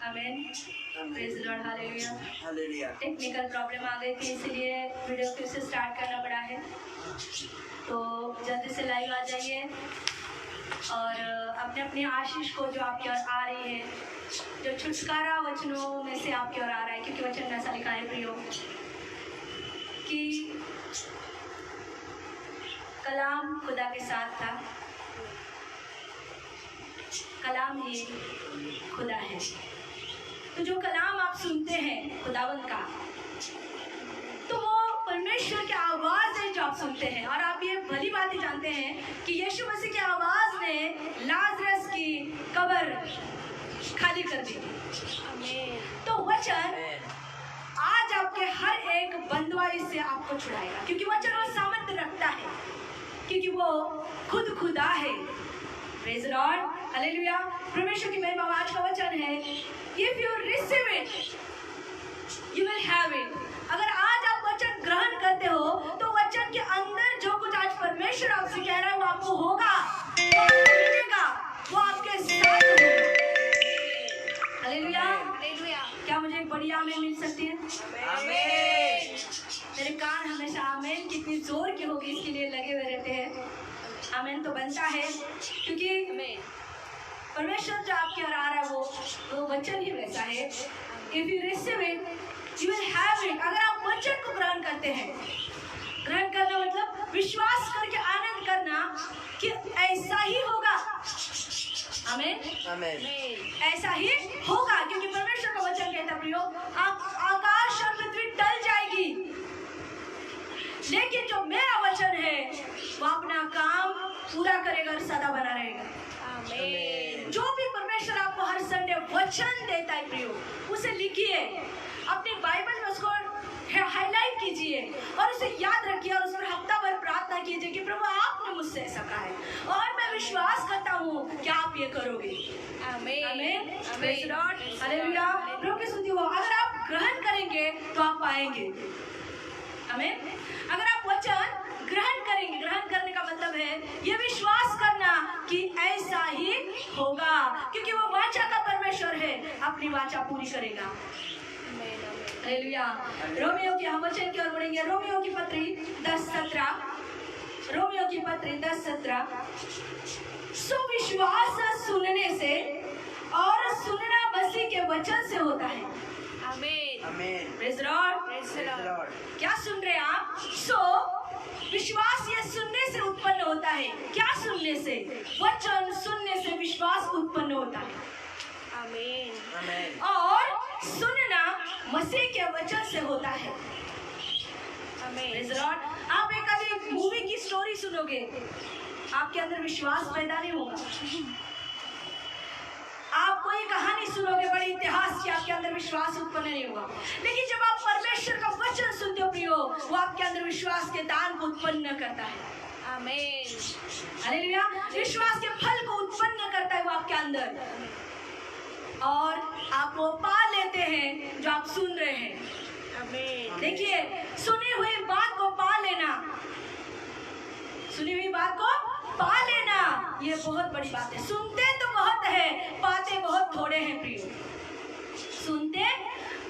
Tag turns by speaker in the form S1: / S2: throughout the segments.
S1: आमीन। Praise the lord, hallelujah.
S2: Hallelujah.
S1: Technical problem आ गई थी, इसलिए वीडियो फिर से स्टार्ट करना पड़ा है। तो जल्दी से लाइव आ जाइए और अपने अपने आशीष को जो आपकी ओर आ रही है, जो छुटकारा वचनों में से आपकी ओर आ रहा है, क्योंकि वचन में ऐसा लिखा है प्रियो कि कलाम खुदा के साथ था, कलाम ही खुदा है। तो जो कलाम आप सुनते हैं खुदावंद का, तो वो परमेश्वर की आवाज़ है जो आप सुनते हैं। और आप ये भली बात ही जानते हैं कि यीशु मसीह की आवाज़ ने लाजरस की कब्र खाली कर दी। तो वचन आज आपके हर एक बंदवाई से आपको छुड़ाएगा, क्योंकि वचन वो सामर्थ्य रखता है, क्योंकि वो खुद खुदा है। Praise the lord, hallelujah. परमेश्वर की महिमा। आज का वचन है, if you receive it you will have it. अगर आज आप वचन ग्रहण करते हो तो वचन के अंदर जो कुछ आज परमेश्वर आपसे कह रहा है वो आपको होगा, वो आपको मिलेगा, वो आपके साथ होगा। Hallelujah, hallelujah. क्या मुझे एक बड़ी आमीन मिल सकती है? आमीन। मेरे कान हमेशा आमीन कितनी जोर की होगी इसके लिए लगे हुए रहते हैं। आमीन तो बनता है, क्योंकि परमेश्वर जो आपके ओर आ रहा है वो वचन ही वैसा है। If you receive it you will have it. अगर आप वचन को ग्रहण करते हैं, ग्रहण करना मतलब विश्वास करके आनंद करना कि ऐसा ही होगा। आमीन, आमीन। ऐसा ही होगा, क्योंकि परमेश्वर का वचन कहता प्रियो, आकाश और पृथ्वी टल जाएगी, लेकिन जो मेरा वचन है वो अपना काम पूरा करेगा और सदा बना रहेगा। आमीन। जो भी परमेश्वर आपको हर संडे वचन देता है प्रियो, उसे लिखिए, अपनी बाइबल में उसको हाईलाइट कीजिए और उसे याद रखिए और उस पर हफ्ता भर प्रार्थना कीजिए कि प्रभु आपने मुझसे ऐसा कहा है और मैं विश्वास करता हूँ कि आप ये करोगे। आमीन, आमीन। Praise the lord, hallelujah. प्रभु की स्तुति हो। अगर आप ग्रहण करेंगे तो आप पाएंगे। आमीन। अगर आप वचन ग्रहण करेंगे, ग्रहण करने का मतलब है ये विश्वास करना कि ऐसा ही होगा, क्योंकि वो वाचा का परमेश्वर है, अपनी वाचा पूरी करेगा। हालेलुया। रोमियो की हम वचन की ओर बढ़ेंगे। रोमियो की पत्री 10:17। रोमियो की पत्री 10:17। सो विश्वास सुनने से और सुनना मसीह के वचन से होता है। आमीन, आमीन। Praise the Lord, praise the Lord. क्या सुन रहे हैं आप? सो विश्वास ये सुनने से उत्पन्न होता है। क्या सुनने से? वचन सुनने से विश्वास उत्पन्न होता है। आमीन, आमीन। और सुनना मसीह के वचन से होता है। आमीन, प्रेज़ द लॉर्ड। आप एक आधी मूवी की स्टोरी सुनोगे, आपके अंदर विश्वास पैदा नहीं होगा। आप कोई कहानी सुनोगे बड़ी इतिहास की, आपके अंदर विश्वास उत्पन्न नहीं होगा। लेकिन जब आप परमेश्वर का वचन सुनते हो प्रियो, वो आपके अंदर विश्वास के दान को उत्पन्न करता है। आमीन, हालेलुया। विश्वास के फल को उत्पन्न करता है वो आपके अंदर, और आप वो पा लेते हैं जो आप सुन रहे हैं। आमीन। देखिए, सुनी हुई बात को पा लेना, सुनी हुई बात को पा लेना, ये बहुत बड़ी बात है। सुनते तो बहुत है, पाते बहुत थोड़े हैं प्रियो। सुनते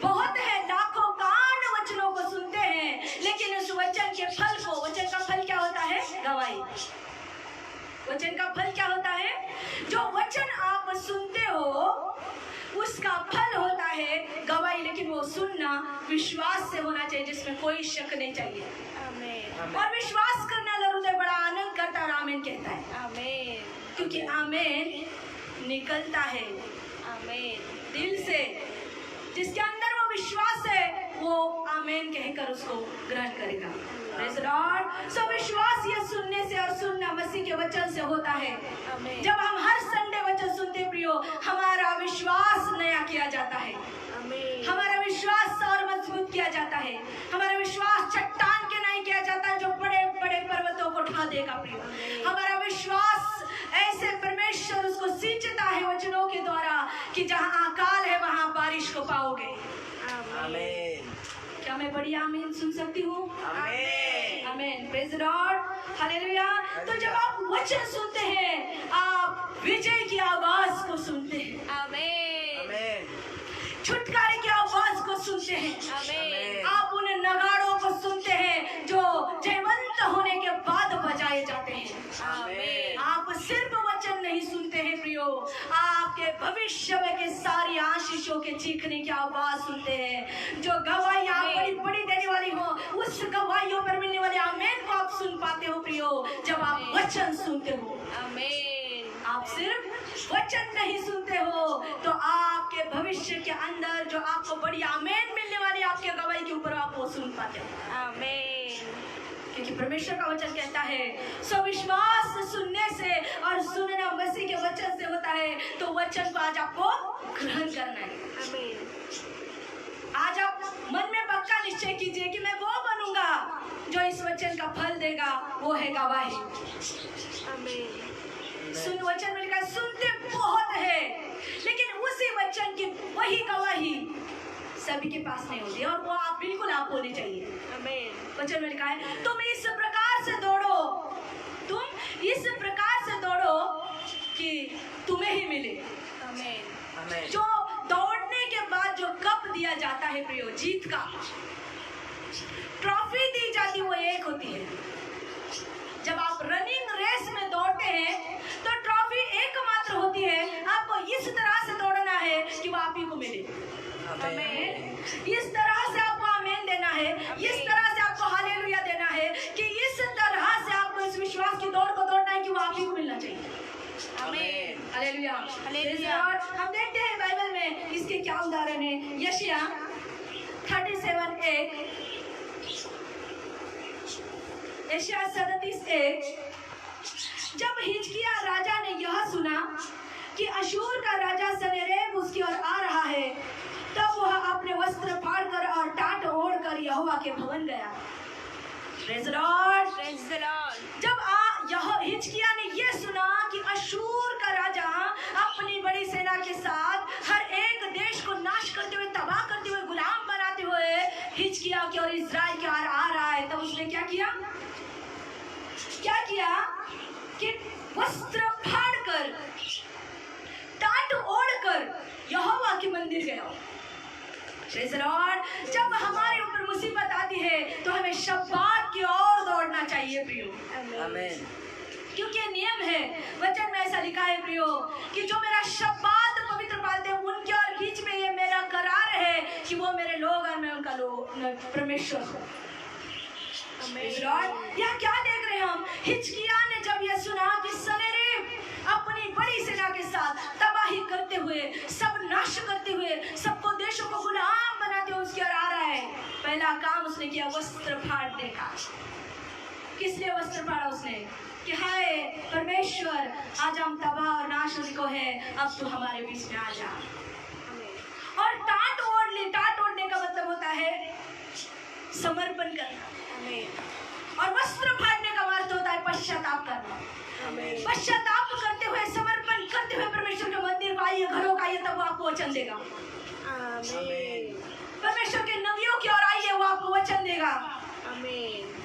S1: बहुत है, लाखों कान वचनों को सुनते हैं, लेकिन उस वचन के फल को, वचन का फल क्या होता है? गवाही। वचन का फल क्या होता है? जो वचन आप सुनते हो उसका फल होता है गवाही, लेकिन वो सुनना विश्वास से होना चाहिए, जिसमें कोई शक नहीं चाहिए। आमीन। और विश्वास करना हृदय बड़ा आनंद करता है और आमीन कहता है। आमीन, क्योंकि आमीन निकलता है आमीन दिल से। जिसके अंदर वो विश्वास है वो आमीन कहकर उसको ग्रहण करेगा। Praise the Lord. सो विश्वास ये सुनने से और सुनना मसीह के वचन से होता है। आमीन। जब हम हर संडे वचन सुनते प्रियो, हमारा विश्वास नया किया जाता है। आमीन। हमारा विश्वास और मजबूत किया जाता है। हमारा विश्वास चट्टान के नहीं किया जाता जो बड़े बड़े पर्वतों को ढा देगा प्रियो। हमारा विश्वास ऐसे परमेश्वर उसको सींचता है वचनों के द्वारा कि जहाँ अकाल है वहाँ बारिश को पाओगे। आमीन। क्या मैं बड़ी आमीन सुन सकती हूँ? आमीन, आमीन। Praise the lord, hallelujah. तो जब आप वचन सुनते हैं, आप विजय की आवाज को सुनते हैं। छुटकारे की आवाज को सुनते हैं। आप उन नगाड़ों को सुनते हैं जो जयवंत होने के बाद बजाए जाते हैं। आप सिर्फ वचन नहीं सुनते हैं प्रियो, आपके भविष्य में के सारी आशीषों के चीखने की आवाज सुनते हैं। जो गवाही आप बड़ी बड़ी देने वाली हो, उस गवाहियों पर मिलने वाले आमीन को आप सुन पाते हो प्रियो, जब आप वचन सुनते हो। आप सिर्फ वचन नहीं सुनते हो तो आपके भविष्य के अंदर जो आपको बड़ी आमीन मिलने वाली आपके गवाही के ऊपर आप वो सुन पाते हो। आमीन। क्योंकि परमेश्वर का वचन कहता है सो विश्वास सुनने से और सुनना मसीह के वचन से होता है। तो वचन को आज आपको ग्रहण करना है। आमीन। आज आप मन में पक्का निश्चय कीजिए कि मैं वो बनूंगा जो इस वचन का फल देगा, वो है गवाही। आमीन। सुन वचन में लिखा है सुनते बहुत है, लेकिन उसी वचन की वही गवाही सभी के पास नहीं होती, और वो आप बिल्कुल आप होनी चाहिए। आमीन। वचन में लिखा है तुम इस प्रकार से दौड़ो, तुम इस प्रकार से दौड़ो कि तुम्हें ही मिले। आमीन। जो दौड़ने के बाद जो कप दिया जाता है प्रियो, जीत का ट्रॉफी दी जाती वो एक होती है। जब आप रनिंग रेस में दौड़ते हैं तो ट्रॉफी एकमात्र होती है, आपको इस तरह से दौड़ना है कि वो आप ही को मिले। आमीन। इस तरह से आपको आमीन देना है, इस तरह से आपको हालेलुया देना है कि इस तरह से आपको इस विश्वास की दौड़ को दौड़ना है कि वो आप ही को मिलना चाहिए। आमीन। हालेलुया। हम देखते हैं बाइबल में इसके क्या उदाहरण है। यशाया 37:1, यशाया 37:1, जब हिजकिया राजा ने यह सुना कि अशूर का राजा सन्हेरीब उसकी ओर आ रहा है, तब वह अपने वस्त्र फाड़कर और टाट ओढ़कर यहोवा के भवन गया। Praise the Lord. जब हिजकिया ने यह सुना कि अशूर का राजा अपनी बड़ी सेना के साथ हर एक देश को नाश करते हुए, तबाह करते हुए, गुलाम बनाते हुए हिजकिया की और इज़राइल की ओर आ रहा है, तब उसने क्या किया कि वस्त्र फाड़कर टाट ओढ़कर यहोवा के मंदिर गया। Praise the Lord. जब हमारे ऊपर मुसीबत आती है तो हमें शब्बात की ओर दौड़ना चाहिए प्रियो। आमीन। क्योंकि नियम है, वचन में ऐसा लिखा है प्रियो कि जो मेरा शब्बात पवित्र पालते हैं उनके और बीच में ये मेरा करार है कि वो मेरे लोग और मैं उनका परमेश्वर हूँ। यहाँ क्या देख रहे हैं हम? हिजकिया ने जब यह सुना कि सन्हेरीब अपनी बड़ी सेना के साथ तबाही करते हुए, सब नाश करते हुए, सबको देशों को गुलाम बनाते हुए उसकी ओर आ रहा है, पहला काम उसने किया वस्त्र फाड़ने का। किस लिए वस्त्र फाड़ा उसने? कि हाय परमेश्वर, आज हम तबाह और नाश को है, अब तू हमारे बीच में आ जा। और टाट ओढ़ ली। टाट ओढ़ने का मतलब होता है समर्पण करना। और वस्त्र फाड़ने का अर्थ होता है पश्चाताप करना। पश्चाताप करते हुए, समर्पण करते हुए परमेश्वर के मंदिर को आइए, घरों का आइए, तब वो आपको वचन देगा। परमेश्वर के नबियों की ओर आइए, वो आपको वचन देगा।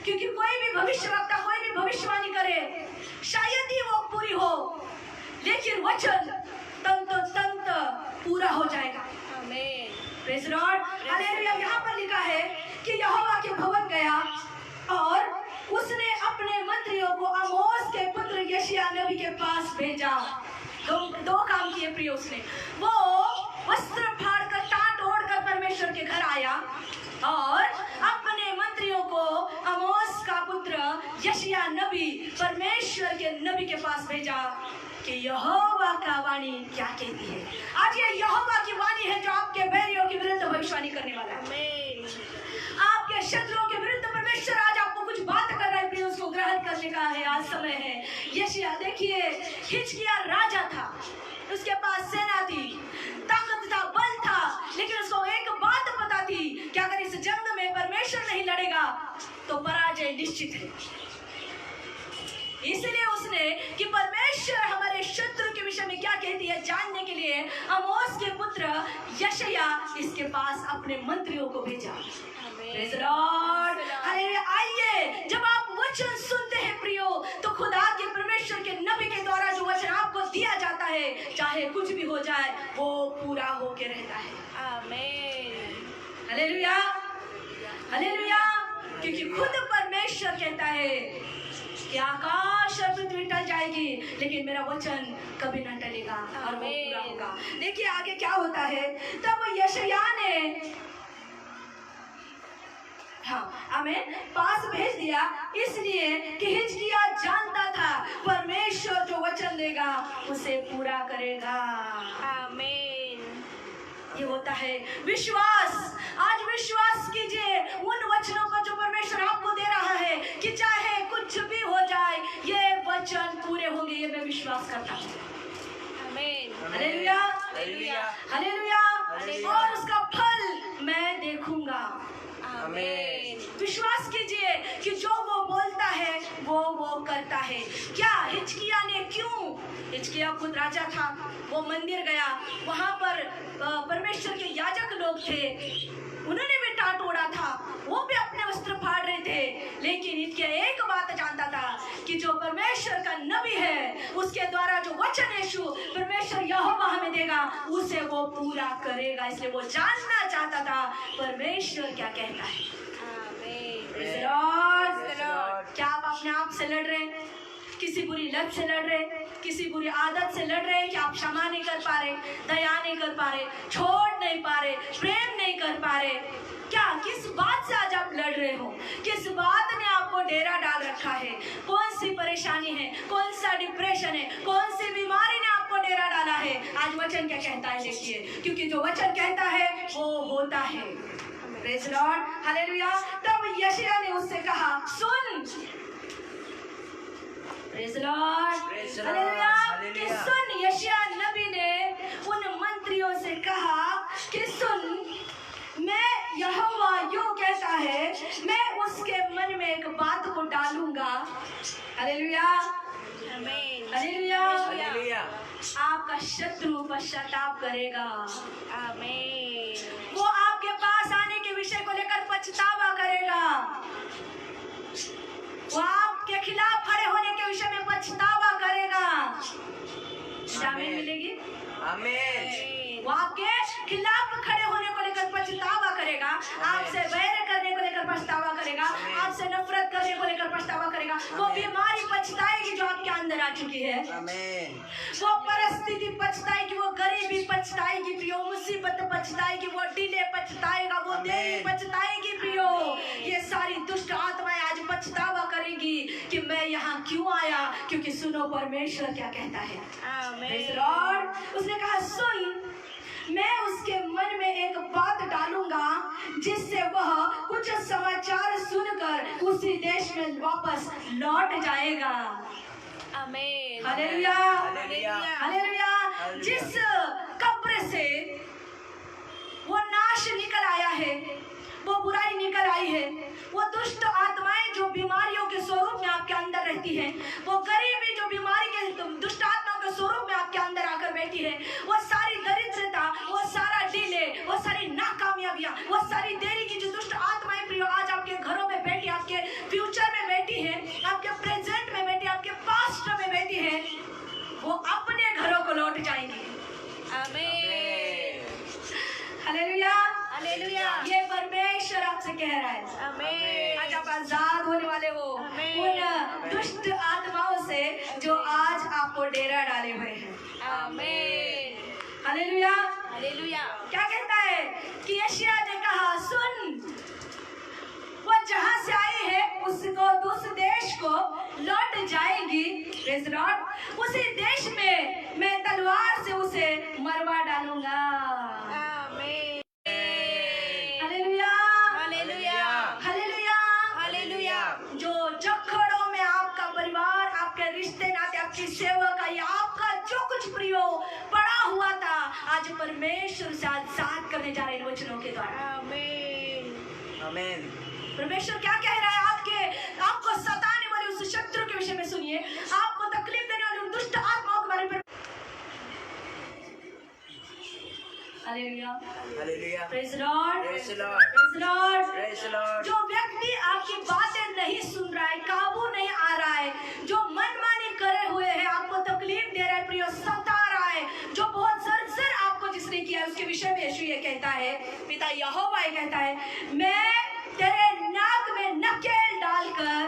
S1: क्योंकि कोई भी भविष्यवक्ता, कोई भी भविष्यवाणी करे, शायद ही वो पूरी हो, लेकिन वचन तंत पूरा हो जाएगा। Praise the lord. हालेलुया। यहाँ पर लिखा है कि यहोवा के भवन गया और उसने अपने मंत्रियों को आमोस के पुत्र यशायाह नबी के पास भेजा। दो काम किए प्रिय उसने। वो वस्त्र फाड़कर टाट ओढ़कर परमेश्वर के घर आया और अपने मंत्रियों को आमोस का पुत्र यशायाह नबी परमेश्वर के नबी के पास भेजा कि यहोवा का वाणी क्या कहती है। आज ये यहोवा की वाणी है जो आपके बैरियों के विरुद्ध भविष्यवाणी करने वाला है। आपके शत्रुओं के विरुद्ध परमेश्वर आज आपको कुछ बात कर रहा है प्रिय, उसको ग्रहण करने का है आज समय है। यशायाह देखिए, हिजकिया राजा था, उसके पास सेना थी, ताकत था, बल था, लेकिन उसको एक बात पता थी कि अगर इस जंग में परमेश्वर नहीं लड़ेगा तो पराजय निश्चित है। इसलिए उसने कि परमेश्वर हमारे शत्रु के विषय में क्या कहती है जानने के लिए आमोस के पुत्र यशायाह इसके पास अपने मंत्रियों को भेजा। Praise the lord. हालेलुया। आइए, जब आप वचन सुनते हैं प्रियो, तो खुदा के परमेश्वर परमेश्वर के नबी के द्वारा जो वचन आपको दिया जाता है, चाहे कुछ भी हो जाए, वो पूरा होके रहता है। आमीन, हालेलुया, हालेलुया। क्योंकि खुद परमेश्वर कहता है कि आकाश और पृथ्वी टल जाएगी, लेकिन मेरा वचन कभी ना टलेगा और वो पूरा होगा। देखिए आगे क्या होता है। तब यशायाह ने हमें पास भेज दिया, इसलिए कि हिजकिय्याह जानता था परमेश्वर जो वचन देगा उसे पूरा करेगा। आमीन। ये होता है विश्वास। आज विश्वास कीजिए उन वचनों का जो परमेश्वर आपको दे रहा है कि चाहे कुछ भी हो जाए, ये वचन पूरे होंगे, ये मैं विश्वास करता हूँ। आमीन, हालेलुया, हालेलुया, हालेलुया। और उसका फल मैं देखूंगा। आमीन। विश्वास कीजिए कि जो वो बोलता है वो करता है। क्या हिजकिय्याह ने क्यों, हिजकिय्याह खुद राजा था, वो मंदिर गया, वहां पर परमेश्वर के याजक लोग थे, उन्होंने भी टाट ओढ़ा था, वो भी अपने वस्त्र फाड़ रहे थे, लेकिन हिजकिय्याह एक बात जानता था कि जो परमेश्वर का नबी है, उसके द्वारा जो वचन यीशु परमेश्वर यहोवा हमें देगा, उसे वो पूरा करेगा। इसलिए वो जानना चाहता था परमेश्वर क्या कहता है। क्या आप अपने आप से लड़ रहे हैं? किसी बुरी लत से लड़ रहे, किसी बुरी आदत से लड़ रहे कि आप क्षमा नहीं कर पा रहे, दया नहीं कर पा रहे, छोड़ नहीं पा रहे, प्रेम नहीं कर पा रहे? क्या किस बात से आज आप लड़ रहे हो? किस बात ने आपको डेरा डाल रखा है? कौन सी परेशानी है? कौन सा डिप्रेशन है? कौन सी बीमारी ने आपको डेरा डाला है? आज वचन क्या कहता है देखिए, क्योंकि जो वचन कहता है वो होता है। Praise lord, hallelujah. तब यशायाह ने उससे कहा, सुन, प्रेज़ लॉर्ड, हालेलुया, कि सुन। यशायाह नबी ने उन मंत्रियों से कहा कि सुन, मैं यहोवा यूं कहता है, मैं उसके मन में एक बात को डालूंगा। हालेलुया, आमीन, हालेलुया, हालेलुया। आपका शत्रु पश्चाताप करेगा। आमीन। वो आपके पास आने के विषय को लेकर पछतावा करेगा, वो आपके खिलाफ खड़े होने के विषय में पछतावा करेगा। आमीन मिलेगी, आमीन। वो आपके खिलाफ खड़े होने को लेकर पछतावा करेगा, आपसे वैर करने को लेकर पछतावा करेगा, आपसे नफरत करने को लेकर पछतावा करेगा। वो बीमारी पछताएगी जो आपके अंदर आ चुकी है, वो परिस्थिति पछताएगी, वो गरीबी पछताएगी प्रियो, मुसीबत पछताएगी, वो डिले पछताएगा, वो देरी पछताएगी प्रियो। ये सारी दुष्ट आत्माएं आज पछतावा करेगी कि मैं यहाँ क्यों आया, क्योंकि सुनो परमेश्वर क्या कहता है। आमीन। लॉर्ड, उसने कहा सुन, मैं उसके मन में एक बात डालूंगा जिससे वह कुछ समाचार सुनकर उसी देश में वापस लौट जाएगा। आमीन, हालेलुया, हालेलुया, हालेलुया। जिस कब्र से वो नाश निकल आया है, वो बुराई निकल आई है, वो दुष्ट आत्माएं जो बीमारियों के स्वरूप में आपके अंदर रहती है, वो गरीबी जो बीमारी के दुष्ट आत्माओं के स्वरूप में आपके अंदर आकर बैठी है, वो सारी दरिद्रता, वो सारा डिले, वो सारी नाकामयाबियां, वो सारी देरी की जो दुष्ट आत्माएं प्रियो आज आपके घरों में बैठी, आपके फ्यूचर में बैठी है, आपके प्रेजेंट में बैठी, आपके पास्ट में बैठी है, वो अपने घरों को लौट जाएंगी। आमीन, हालेलुया, हालेलुया। ये परमेश्वर आपसे कह रहा है। आमीन। आज आप आजाद होने वाले हो उन दुष्ट आत्माओं से जो आज आपको डेरा डाले हुए हैं। आमीन, हालेलुया, हालेलुया। क्या कहता है कि यशायाह ने कहा सुन, वो जहां से आई है उसको उस देश को लौट जाएगी। प्रेज़ लॉर्ड, उसी देश में मैं तलवार से उसे मरवा डालूंगा। आमीन, हालेलुया, हालेलुया, हालेलुया, हालेलुया। जो जखड़ों में आपका परिवार, आपके रिश्ते नाते, आपकी सेवक, आपका जो कुछ प्रियो पड़ा हुआ था, आज परमेश्वर से आजाद करने जा रहे हैं वचनों के द्वारा। आमीन, आमीन। परमेश्वर क्या कह रहा है आपको सताने वाले उस शत्रु के विषय में सुनिए, आपको तकलीफ देने वाले उन दुष्ट आत्माओं के बारे में। Hallelujah, hallelujah, praise Lord, praise Lord, praise Lord, praise Lord. जो व्यक्ति आपकी बातें नहीं सुन रहा है, काबू नहीं आ रहा है, जो मनमानी कर डरे हुए हैं, आपको तकलीफ दे रहा है प्रियो, सता रहा है, जो बहुत जर्जर आपको जिसने किया है, उसके विषय में यीशु ये कहता है, पिता यहोवा ये कहता है, मैं तेरे नाक में नकेल डालकर,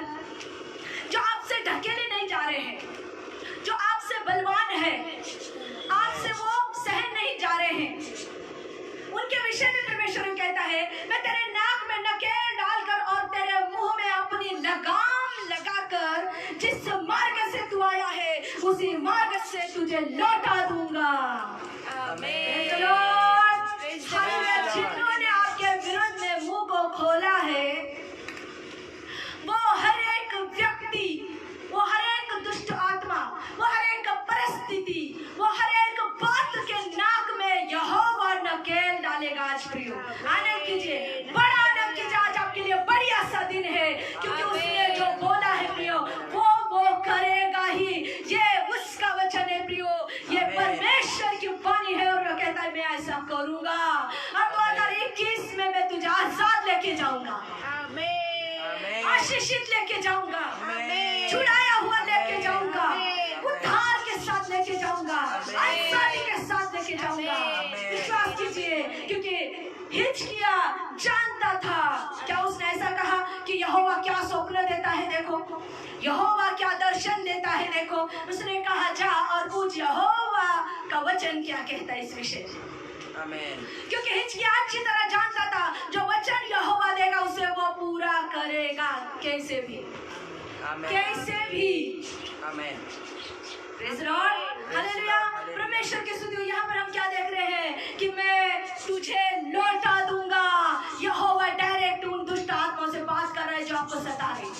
S1: जो आपसे ढकेले नहीं जा रहे हैं, जो आपसे बलवान है, आपसे वो सहन नहीं जा रहे हैं, उनके विषय में परमेश्वर कहता है, मैं तेरे नाक में नकेल डालकर और तेरे मुंह में अपनी लगाम लगाकर जिस मार्ग से तू आया है उसी मार्ग से तुझे लौटा दूंगा। आमीन। जिन्होंने आपके विरुद्ध में मुंह को खोला है, वो हर एक व्यक्ति, वो हर एक दुष्ट आत्मा, वो हर एक परिस्थिति, वो हर एक बात के नाक में यहोवा नकेल डालेगा। आज प्रियो आनंद कीजिए, बड़ा आनंद कीजिए, आज आपके लिए बढ़िया सा दिन है, क्योंकि उसने जो बोला है प्रियो वो करेगा ही। ये उसका वचन है प्रियो, ये परमेश्वर की वाणी है, और वो कहता है मैं ऐसा करूंगा, और 2021 में मैं तुझे आजाद लेके जाऊंगा, आशीषित लेके जाऊंगा, छुड़ाया हुआ लेके जाऊंगा, उद्धार के साथ लेके जाऊंगा, आसानी के साथ लेके जाऊंगा। विश्वास कीजिए, क्योंकि हिजकिय्याह जानता था, क्या उसने ऐसा कहा कि यहोवा क्या स्वप्न देता है देखो, यहोवा क्या दर्शन देता है देखो, उसने कहा जा और पूछ यहोवा का वचन क्या कहता है इस विषय में। क्योंकि हिजकिय्याह अच्छी तरह जानता था, जो वचन यहोवा देगा उसे वो पूरा करेगा, कैसे भी, कैसे भी। Praise lord, hallelujah. परमेश्वर की स्तुति। यहाँ पर हम क्या देख रहे हैं कि मैं तुझे लौटा दूंगा। यहोवा डायरेक्ट उन दुष्ट आत्माओं से बात कर रहा है जो आपको सता रही,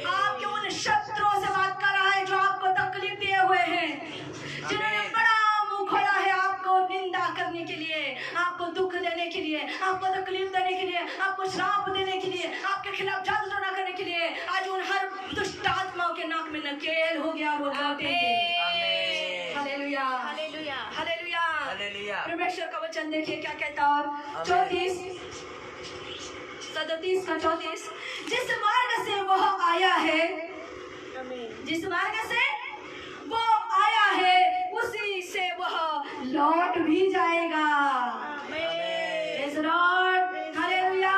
S1: आपके उन शत्रुओं से बात कर रहा है जो आपको तकलीफ दिए हुए हैं, जिन्होंने बड़ा मुंह खोला है आपको निंदा करने के लिए, आपको दुख देने के लिए, आपको तकलीफ देने के लिए, आपको श्राप देने के लिए, आपके खिलाफ जादू टोना करने के लिए। आज उन हर दुष्ट आत्माओं के नाक में नकेल हो गया, वो लौटेंगे। Hallelujah, hallelujah, hallelujah, hallelujah. परमेश्वर का वचन देखिए क्या कहता है, 34 37 का 34, जिस मार्ग से वह आया है, जिस मार्ग से वो आया है उसी से वह लौट भी जाएगा। Praise lord, hallelujah.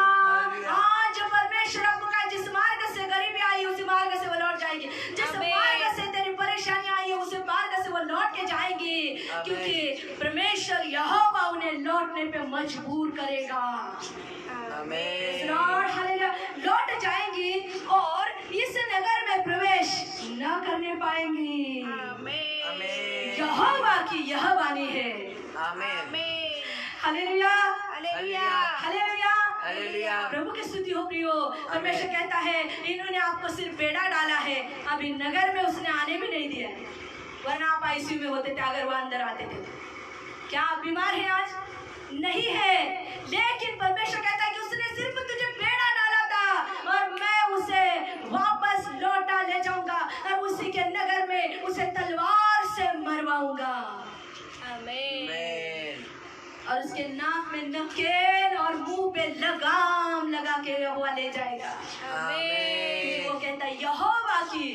S1: आज परमेश्वर आपको कहा, जिस मार्ग से गरीबी आई उसी मार्ग से वो लौट जाएगी, जिस मार्ग से तेरी परेशानी आई है उसी मार्ग से वो लौट के जाएंगी, क्योंकि परमेश्वर यहोवा उन्हें लौटने पे मजबूर करेगा। Lord, hallelujah. लौट जाएंगी और इस नगर में प्रवेश न करने पाएंगी। यहोवा की यह वाणी है। Hallelujah, hallelujah, hallelujah, hallelujah. प्रभु की स्तुति हो प्रियो। परमेश्वर कहता है, इन्होंने आपको सिर्फ बेड़ा डाला है, अभी नगर में उसने आने भी नहीं दिया, वरना आप आईसीयू में होते थे अगर वो अंदर आते थे। क्या आप बीमार हैं आज? नहीं है, लेकिन परमेश्वर कहता है कि उसने सिर्फ तुझे बेड़ा डाला था और मैं उसे वापस लौटा ले जाऊंगा और उसी के नगर में उसे तलवार से मरवाऊंगा। आमीन। और उसके नाक में नकेल और मुंह पे लगाम लगा के यहोवा ले जाएगा। आमीन। वो कहता है यहोवा की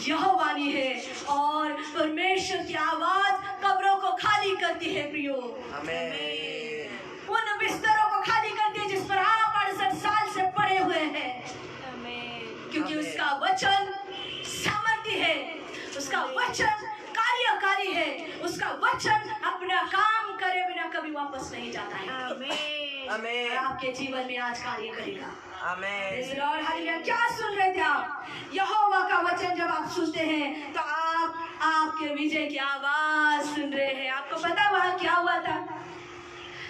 S1: यह वाणी है, और परमेश्वर की आवाज कब्रों को खाली करती है प्रियो। आमीन। उन बिस्तरों को खाली करती है जिस पर आप 68 साल से पड़े हुए हैं, क्योंकि उसका वचन सामर्थ्य है, उसका वचन कार्यकारी है, उसका वचन अपना काम करे बिना कभी वापस नहीं जाता है। आमीन। आपके जीवन में आज कार्य करेगा। आमीन। Lord, hallelujah. क्या सुन रहे थे आप? यहोवा का वचन जब आप सुनते हैं तो आप आपके विजय की आवाज सुन रहे हैं। आपको पता वहां क्या हुआ था?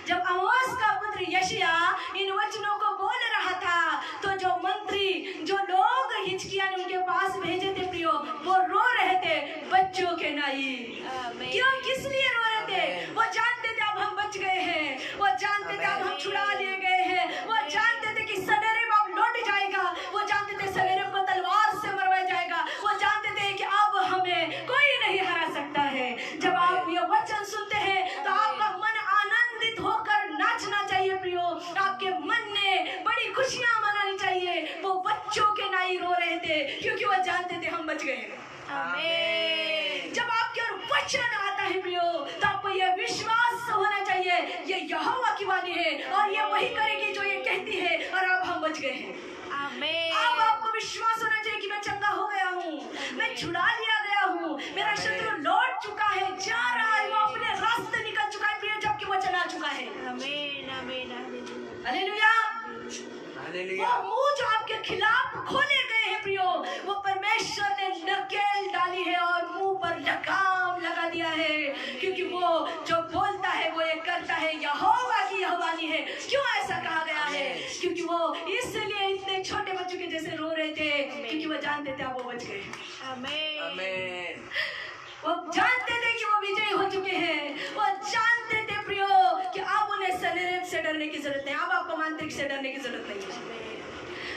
S1: जब आमोस का पुत्र यशायाह इन वचनों को बोल रहा था, तो जो मंत्री, जो लोग हिजकिय्याह ने उनके पास भेजे थे प्रियो, वो रो रहे थे बच्चों के नाई। क्यों, किस लिए रो रहे थे? वो जानते थे अब हम बच गए हैं, वो जानते थे अब हम छुड़ा लिए गए हैं, वो जानते थे कि सनेरेब अब लौट जाएगा, वो जानते थे सनेरेब को तलवार से मरवाया जाएगा, वो जानते थे कि अब हमें कोई नहीं हरा सकता है। जब आप ये वचन सुनते हैं तो आपका मन आनंदित होकर नाचना चाहिए प्रियो, आपके मन में बड़ी खुशियां मनानी चाहिए। वो बच्चों के नाई रो रहे थे क्योंकि वो जानते थे हम बच गए। आमीन। जब आपके और वचन आता है प्रियो, तो आपको यह विश्वास होना चाहिए ये यहोवा की वाणी है और ये वही करेगी जो ये कहती है, और अब हम बच गए हैं। आमीन। अब आपको विश्वास होना चाहिए कि मैं चंगा हो गया हूँ, मैं छुड़ा लिया गया हूँ, मेरा शत्रु लौट चुका है, जा रहा है, वो अपने रास्ते निकल चुका है प्रियो, जबकि वचन आ चुका है। आमीन आमीन हालेलुया। वो मुंह जो आपके खिलाफ खोले गए हैं प्रियो, वो परमेश्वर ने नकेल डाली है और मुंह पर लगाम लगा दिया है, क्योंकि वो जो बोलता है वो ये करता है, यहोवा की यह वाणी है। क्यों ऐसा कहा गया है? क्योंकि वो इसलिए इतने छोटे बच्चों के जैसे रो रहे थे, क्योंकि वो जानते थे अब वो बच गए। आमीन। वो जानते थे कि वो विजयी हो चुके हैं, वो जानते थे प्रियो कि अब उन्हें शरीर से डरने की जरूरत नहीं, अब आपको मांत्रिक से डरने की जरूरत नहीं है,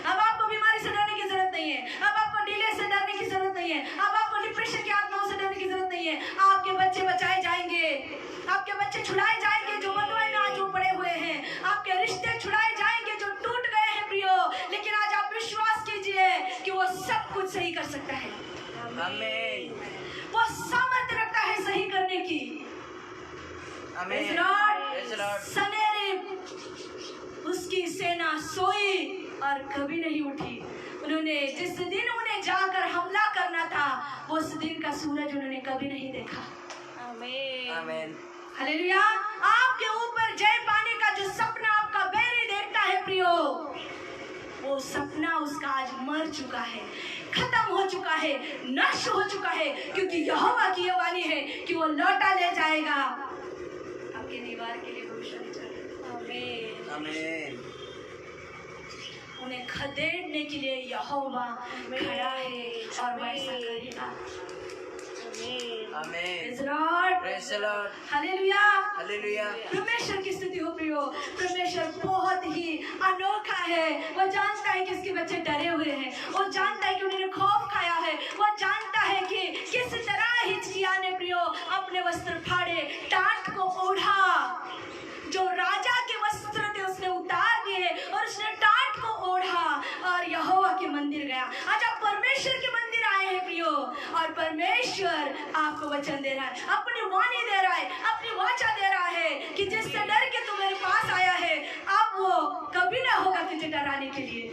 S1: अब आपको बीमारी से डरने की जरूरत नहीं है, अब आपको डिले से डरने की जरूरत नहीं है, अब आपको डिप्रेशन की आत्माओं से डरने की जरूरत नहीं है। आपके बच्चे बचाए जाएंगे, आपके बच्चे छुड़ाए जाएंगे जो बंधुआई में आज पड़े हुए हैं, आपके रिश्ते छुड़ाए जाएंगे जो टूट गए हैं प्रियो। लेकिन आज आप विश्वास कीजिए कि वो सब कुछ सही कर सकता है। आमीन। वो सामर्थ्य रखता है सही करने की। सनेरिब उसकी सेना सोई और कभी नहीं उठी। उन्होंने जिस दिन उन्हें जाकर हमला करना था, वो उस दिन का सूरज उन्होंने कभी नहीं देखा। आमीन आमीन हालेलुया। आपके ऊपर जय पाने का जो सपना आपका बैरी देखता है प्रियो, वो सपना उसका आज मर चुका है, खत्म हो चुका है, नष्ट हो चुका है, क्योंकि यहोवा की यह वाणी है कि वो लौटा ले जाएगा आपके दीवार के लिए भविष्यवाणी। आमीन आमीन। उन्हें खदेड़ने के लिए यहोवा खड़ा है और वैसा करेगा। परमेश्वर की स्तुति हो प्रियो। परमेश्वर बहुत ही अनोखा है। वो जानता है कि उसके बच्चे डरे हुए हैं, वो जानता है कि उन्होंने खौफ खाया है, वो जानता है कि किस तरह हिचकिया ने प्रियो अपने वस्त्र फाड़े, टाट को ओढ़ा, जो राजा के वस्त्र थे उसने उतार दिए और उसने टाट को ओढ़ा और यहोवा के मंदिर गया। आज आप परमेश्वर के मंदिर आए हैं प्रियो, और परमेश्वर आपको वचन दे रहा है, अपनी वाणी दे रहा है, अपनी वाचा दे रहा है कि जिससे डर के तू मेरे पास आया है, अब वो कभी ना होगा तुझे डराने के लिए।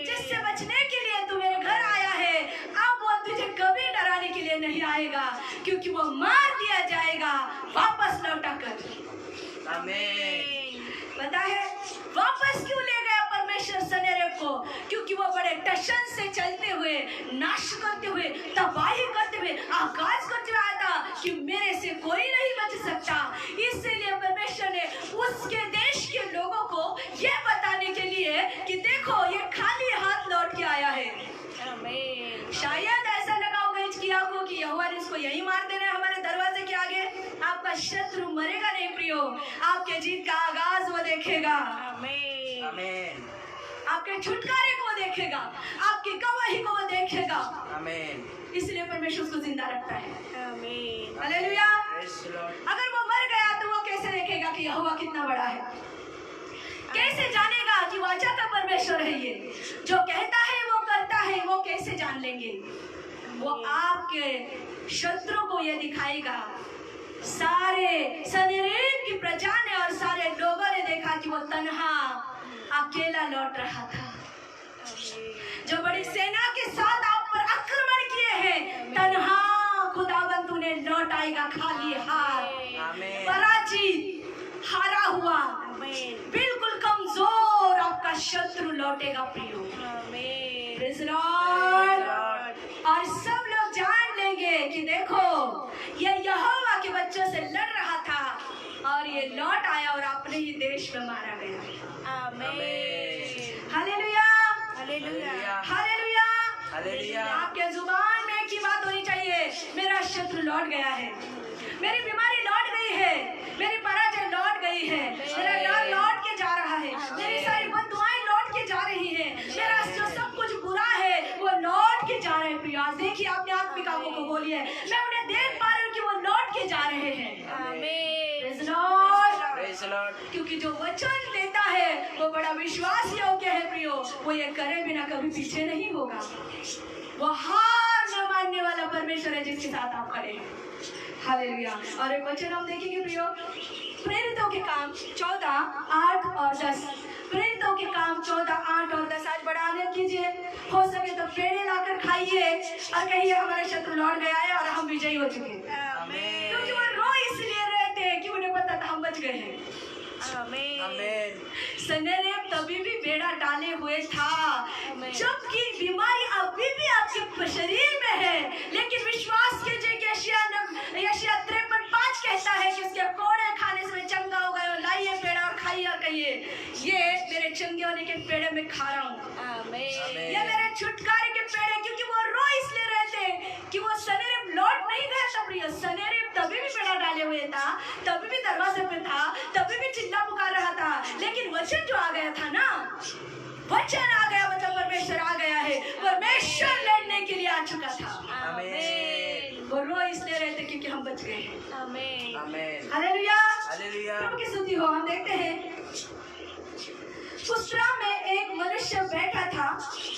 S1: जिससे बचने के लिए तू मेरे घर आया है, अब वो तुझे कभी डराने के लिए नहीं आएगा, क्योंकि वो मार दिया जाएगा वापस लौटा कर। आमीन। पता है वापस क्यों ले गया परमेश्वर सनेरेब को? क्योंकि वो बड़े टशन से चलते हुए, नाश करते हुए, तबाही करते हुए, आगाज करते हुए आया था कि मेरे से कोई नहीं बच सकता। इसलिए परमेश्वर ने उसके देश के लोगों को ये बताने के लिए कि देखो ये खाली हाथ लौट के आया है। आमीन। शायद ऐसा लगा होगा हिजकिय्याह को कि यहोवा ने इसको यही मार देना है हमारे दरवाजे के आगे। आपका शत्रु मरेगा नहीं प्रियो, आपके जीत का आगाज वो देखेगा। आमीन आमीन। आपके छुटकारे को वो देखेगा, आपकी गवाही को वो देखेगा। आमीन। इसलिए परमेश्वर उसको जिंदा रखता है। आमीन हालेलुया। अगर वो मर गया तो वो कैसे देखेगा कि यहोवा कितना बड़ा है? कैसे जानेगा कि वाचा का परमेश्वर है ये, जो कहता है वो करता है? वो कैसे जान लेंगे? वो आपके शत्रु को ये दिखाएगा। सारे सनेरेब की प्रजा ने और सारे लोगों ने देखा कि वो तन्हा अकेला लौट रहा था, जो बड़ी सेना के साथ आप पर आक्रमण किए हैं, तन्हा खुदावंद उन्हें लौट आएगा खाली हाथ, पराजित, हारा हुआ, बिल्कुल कमजोर आपका शत्रु लौटेगा प्रियो। Praise Lord. और सब लोग जान लेंगे कि देखो ये यहोवा के बच्चों से लड़ रहा था और ये लौट आया और अपने ही देश में मारा गया। आमीन हालेलुया हालेलुया हालेलुया हालेलुया। आपके जुबान में एक ही बात होनी चाहिए, मेरा शत्रु लौट गया है, मेरी बीमारी लौट गई है, मेरी पराजय लौट गई है, मेरा डर लौट के जा रहा है, मेरी सारी बददुआएं लौट के जा रही है, मेरा जो सब कुछ बुरा है वो लौट के जा रहे हैं प्रिया। देखिए अपने आत्मिक आंखों को बोलिए, मैं उन्हें देख पा रही हूँ कि वो लौट के जा रहे हैं। आमीन प्रेज़ लॉर्ड। क्योंकि जो वचन देता है वो बड़ा विश्वास योग्य है प्रियो, वो ये करे बिना कभी पीछे नहीं होगा, वो हार न मानने वाला परमेश्वर है जिसके साथ आप खड़े हैं। हालेलुया। और एक वचन हम देखेंगे प्रियो, प्रेरितों के काम 14:8 और 10। प्रेरितों के काम 14:8 और 10। आज बड़ा आनंद कीजिए, हो सके तो पेड़े लाकर खाइए और कहिए हमारा शत्रु लौट गया है और हम विजयी हो चुके हैं। क्योंकि वो रो इसलिए रहे थे कि उन्हें पता था हम बच गए हैं। आमीन। सनहेरीब तभी भी बेड़ा डाले हुए था, जबकि बीमारी अभी भी आपके शरीर में है, लेकिन विश्वास कीजिए कि यशायाह 53:5 कहता है कि उसके कोड़े खाने से चंगा हो गए। लाइए पेड़ा और खाइए और कहिए ये मेरे चंगे होने के पेड़े में खा रहा हूँ, ये मेरे छुटकारे के पेड़े। क्योंकि वो रो इसलिए रहे थे कि वो सनहेरीब लौट नहीं गया था प्रिय। सनहेरीब तभी भी बेड़ा डाले हुए था, तभी भी दरवाजे पे था, तभी भी चिल्ला पुकार रहा था, लेकिन वचन जो आ गया था ना, वचन आ गया मतलब परमेश्वर आ गया है, परमेश्वर लड़ने के लिए आ चुका था। आमीन। वो रो इसलिए रहे थे क्योंकि हम बच गए हैं। आमीन। आमीन। हालेलुया। हालेलुया। प्रभु की स्तुति हो। हम देखते हैं उस राह में एक मनुष्य बैठा था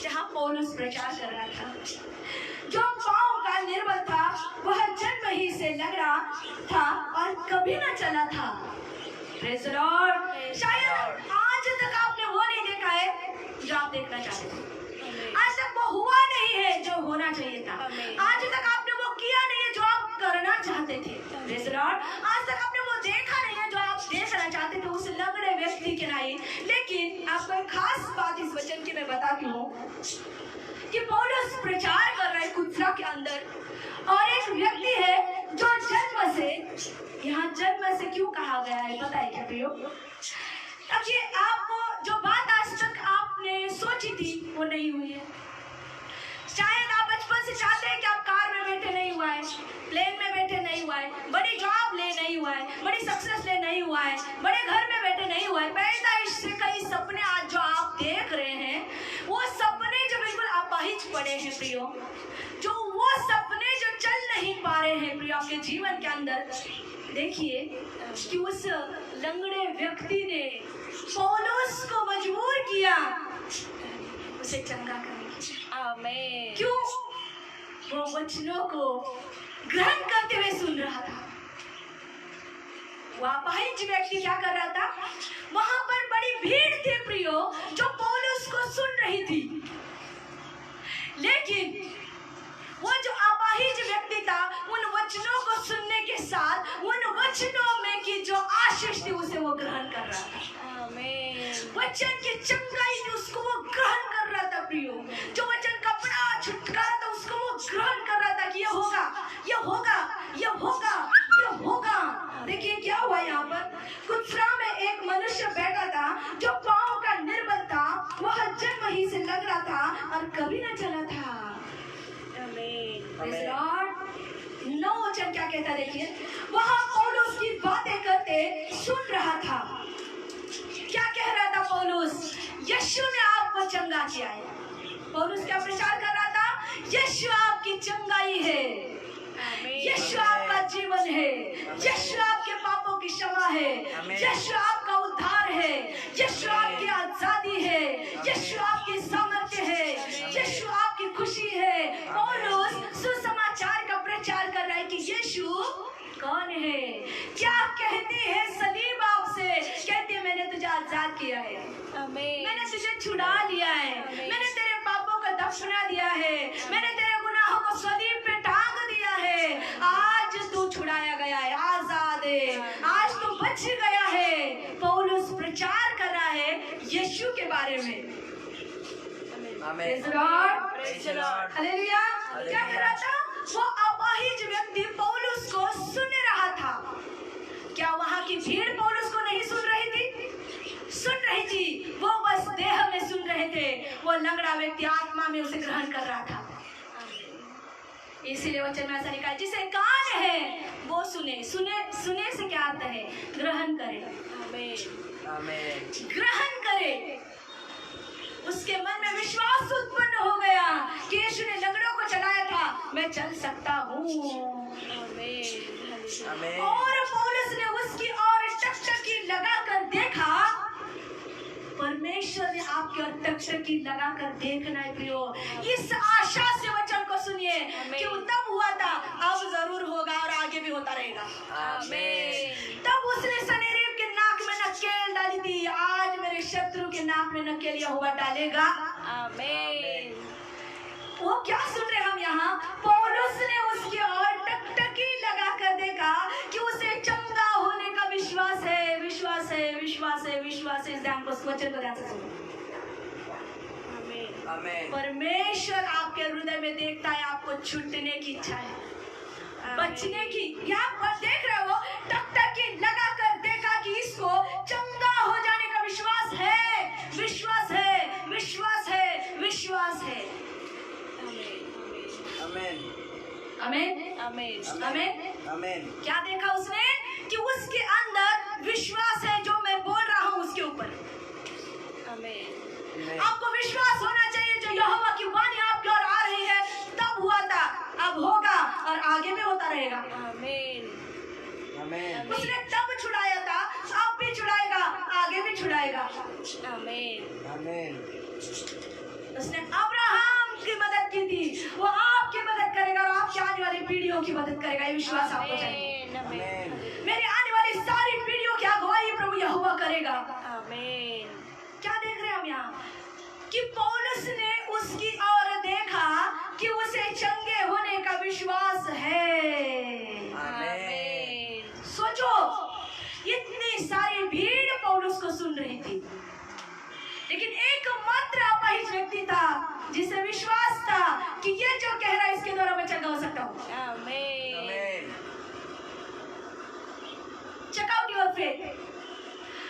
S1: जहाँ पौलुस प्रचार कर रहा था। जो पांव का निर्बल था, वह जन्म ही से लंगड़ा था और कभी न चला था। Praise the Lord. शायद आज तक आपने वो नहीं देखा है जो आप देखना चाहते थे। आज तक वो हुआ नहीं है जो होना चाहिए था। आज तक आपने वो किया नहीं है जो आप करना चाहते थे। Praise the Lord. आज तक आपने वो देखा नहीं है जो आप देखना चाहते थे उस लंगड़े व्यक्ति के नहीं। लेकिन आपको एक खास बात इस वचन की मैं बताती हूँ कि पौलुस प्रचार कर रहा है कुत्रा के अंदर, और एक व्यक्ति है जो जन्म से, यहाँ जन्म से क्यों कहा गया है पता है क्या प्रियो? ताकि आपको जो बात आज तक आपने सोची थी वो नहीं हुई है। शायद आप बचपन से चाहते हैं कि आप कार में बैठे नहीं हुआ है, प्लेन में बैठे नहीं हुआ है, बड़ी जॉब ले नहीं हुआ है, बड़ी सक्सेस ले नहीं हुआ है, बड़े घर में बैठे नहीं हुआ है। पैदाइश से कई सपने आज जो आप देख रहे हैं, वो सपने जो बिल्कुल अपाहिज पड़े हैं प्रियो, जो वो सपने जो चल नहीं पा रहे हैं प्रियो आपके जीवन के अंदर। देखिए कि उस लंगड़े व्यक्ति ने पौलुस को मजबूर किया उसे चंगा करने के लिए। आमीन। क्यों? वो वचनों को ग्रहण करते हुए सुन रहा था। वह अपाहिज व्यक्ति क्या कर रहा था? वहां पर बड़ी भीड़ थी प्रियो जो पौलुस को सुन रही थी, लेकिन वो जो अपाहिज व्यक्ति था उन वचनों को सुनने के साथ उन वचनों में की जो आशीष थी उसे वो ग्रहण कर रहा था। आमीन। वचन की चंगाई थी उसको वो ग्रहण कर रहा था प्रियो। जो वचन का बड़ा छुटकारा था उसको वो ग्रहण कर रहा था कि ये होगा, ये होगा, ये होगा, ये होगा। देखिए क्या हुआ यहाँ पर, कुत्रा में एक मनुष्य बैठा था जो पांव का निर्बल था, वह जन्म ही से लंगड़ा था और कभी न चला था। नौ वचन क्या कहता देखिए, वहां पौलुस की बातें करते सुन रहा था। क्या कह रहा था पौलुस? यीशु ने आपको चंगा किया है। पौलुस क्या प्रचार कर रहा था? यीशु आपकी चंगाई है, यीशु आपका जीवन है, यीशु आपके पापों की क्षमा है, यीशु आपका उद्धार है, यीशु आपकी आजादी है, यीशु आपकी सामर्थ्य है, यीशु आपकी खुशी है। पौलुस सुसमाचार का प्रचार कर रहा है कि यीशु कौन है। क्या कहती है सलीब आपसे? कहती है मैंने तुझे आजाद किया है, मैंने तुझे छुड़ा लिया है, मैंने तेरे पापों को दफना दिया है, मैंने तेरे गुनाहों को सलीब पे टांग दिया है। आज तू छुड़ाया गया है, आजाद है, आज तू बच गया है। पौलुस प्रचार कर रहा है यीशु के बारे में। हालेलुया। क्या कर रहा था? वो अपाहिज व्यक्ति पौलुस को सुन रहा था। क्या वहां की भीड़ पौलुस को नहीं सुन रही थी? सुन रही थी। वो बस देह में सुन रहे थे, वो लंगड़ा व्यक्ति आत्मा में उसे ग्रहण कर रहा था। इसीलिए वचन में ऐसा लिखा है, जिसे कान है वो सुने। सुने सुने से क्या अर्थ है? ग्रहण करे। आमीन। ग्रहण करे। उसके मन में विश्वास उत्पन्न हो गया कि यीशु ने लंगड़ों को चलाया था, मैं चल सकता हूँ। और पौलुस ने उसकी ओर टकटकी लगाकर देखा, परमेश्वर ने आपके और टकटकी लगा कर देखना है प्रियो। इस आशा से वचन को सुनिए कि वो तब हुआ था, अब जरूर होगा और आगे भी होता रहेगा।
S2: आमीन।
S1: तब उसने सनेरीब के नाक में नकेल डाली थी, आज मेरे शत्रु के नाक में नकेल यहोवा डालेगा।
S2: आमीन।
S1: वो क्या सुन रहे हम यहाँ? पौलुस ने उसकी ओर टकटकी लगा कर देखा कि उसे चंगा होने का विश्वास है, विश्वास है, विश्वास है, विश्वास है। इस ध्यान को, वचन को ध्यान से सुनो।
S2: आमीन।
S3: आमीन।
S1: परमेश्वर आपके हृदय में देखता है, आपको छूटने की इच्छा है, बचने की। यहाँ पर देख रहे हो, टकटकी लगा कर देखा कि इसको चंगा हो जाने का विश्वास है, विश्वास है, विश्वास है, विश्वास है।
S3: आमीन।
S1: आमीन,
S2: आमीन।
S1: आमीन,
S3: आमीन।
S1: क्या देखा उसने? कि उसके अंदर विश्वास है, जो मैं बोल रहा हूँ उसके ऊपर।
S2: आमीन।
S1: आपको विश्वास होना चाहिए, जो यहोवा की वाणी आपकी ओर आ रही है, तब हुआ था, अब होगा और आगे भी होता रहेगा।
S2: आमीन।
S3: आमीन।
S1: उसने तब छुड़ाया था, अब भी छुड़ाएगा, आगे भी छुड़ाएगा।
S2: आमीन।
S3: आमीन।
S1: उसने अब्राहम की मदद की थी, वो आपकी मदद करेगा और आपकी आने वाली पीढ़ियों की मदद करेगा। ये विश्वास आपको चाहिए।
S2: आमीन।
S1: मेरी आने वाली सारी पीढ़ियों की अगुवाई प्रभु यहोवा करेगा।
S2: आमीन।
S1: क्या देख रहे हैं हम यहाँ? कि पौलुस ने उसकी ओर देखा कि उसे चंगे होने का विश्वास है।
S2: आमीन।
S1: सोचो, इतनी सारी भीड़ पौलुस को सुन रही थी, लेकिन एकमात्र अपाहिज व्यक्ति था जिसे विश्वास था कि ये जो कह रहा है इसके द्वारा मैं चंगा हो सकता हूँ।
S2: आमीन।
S3: आमीन।
S1: Check out your faith.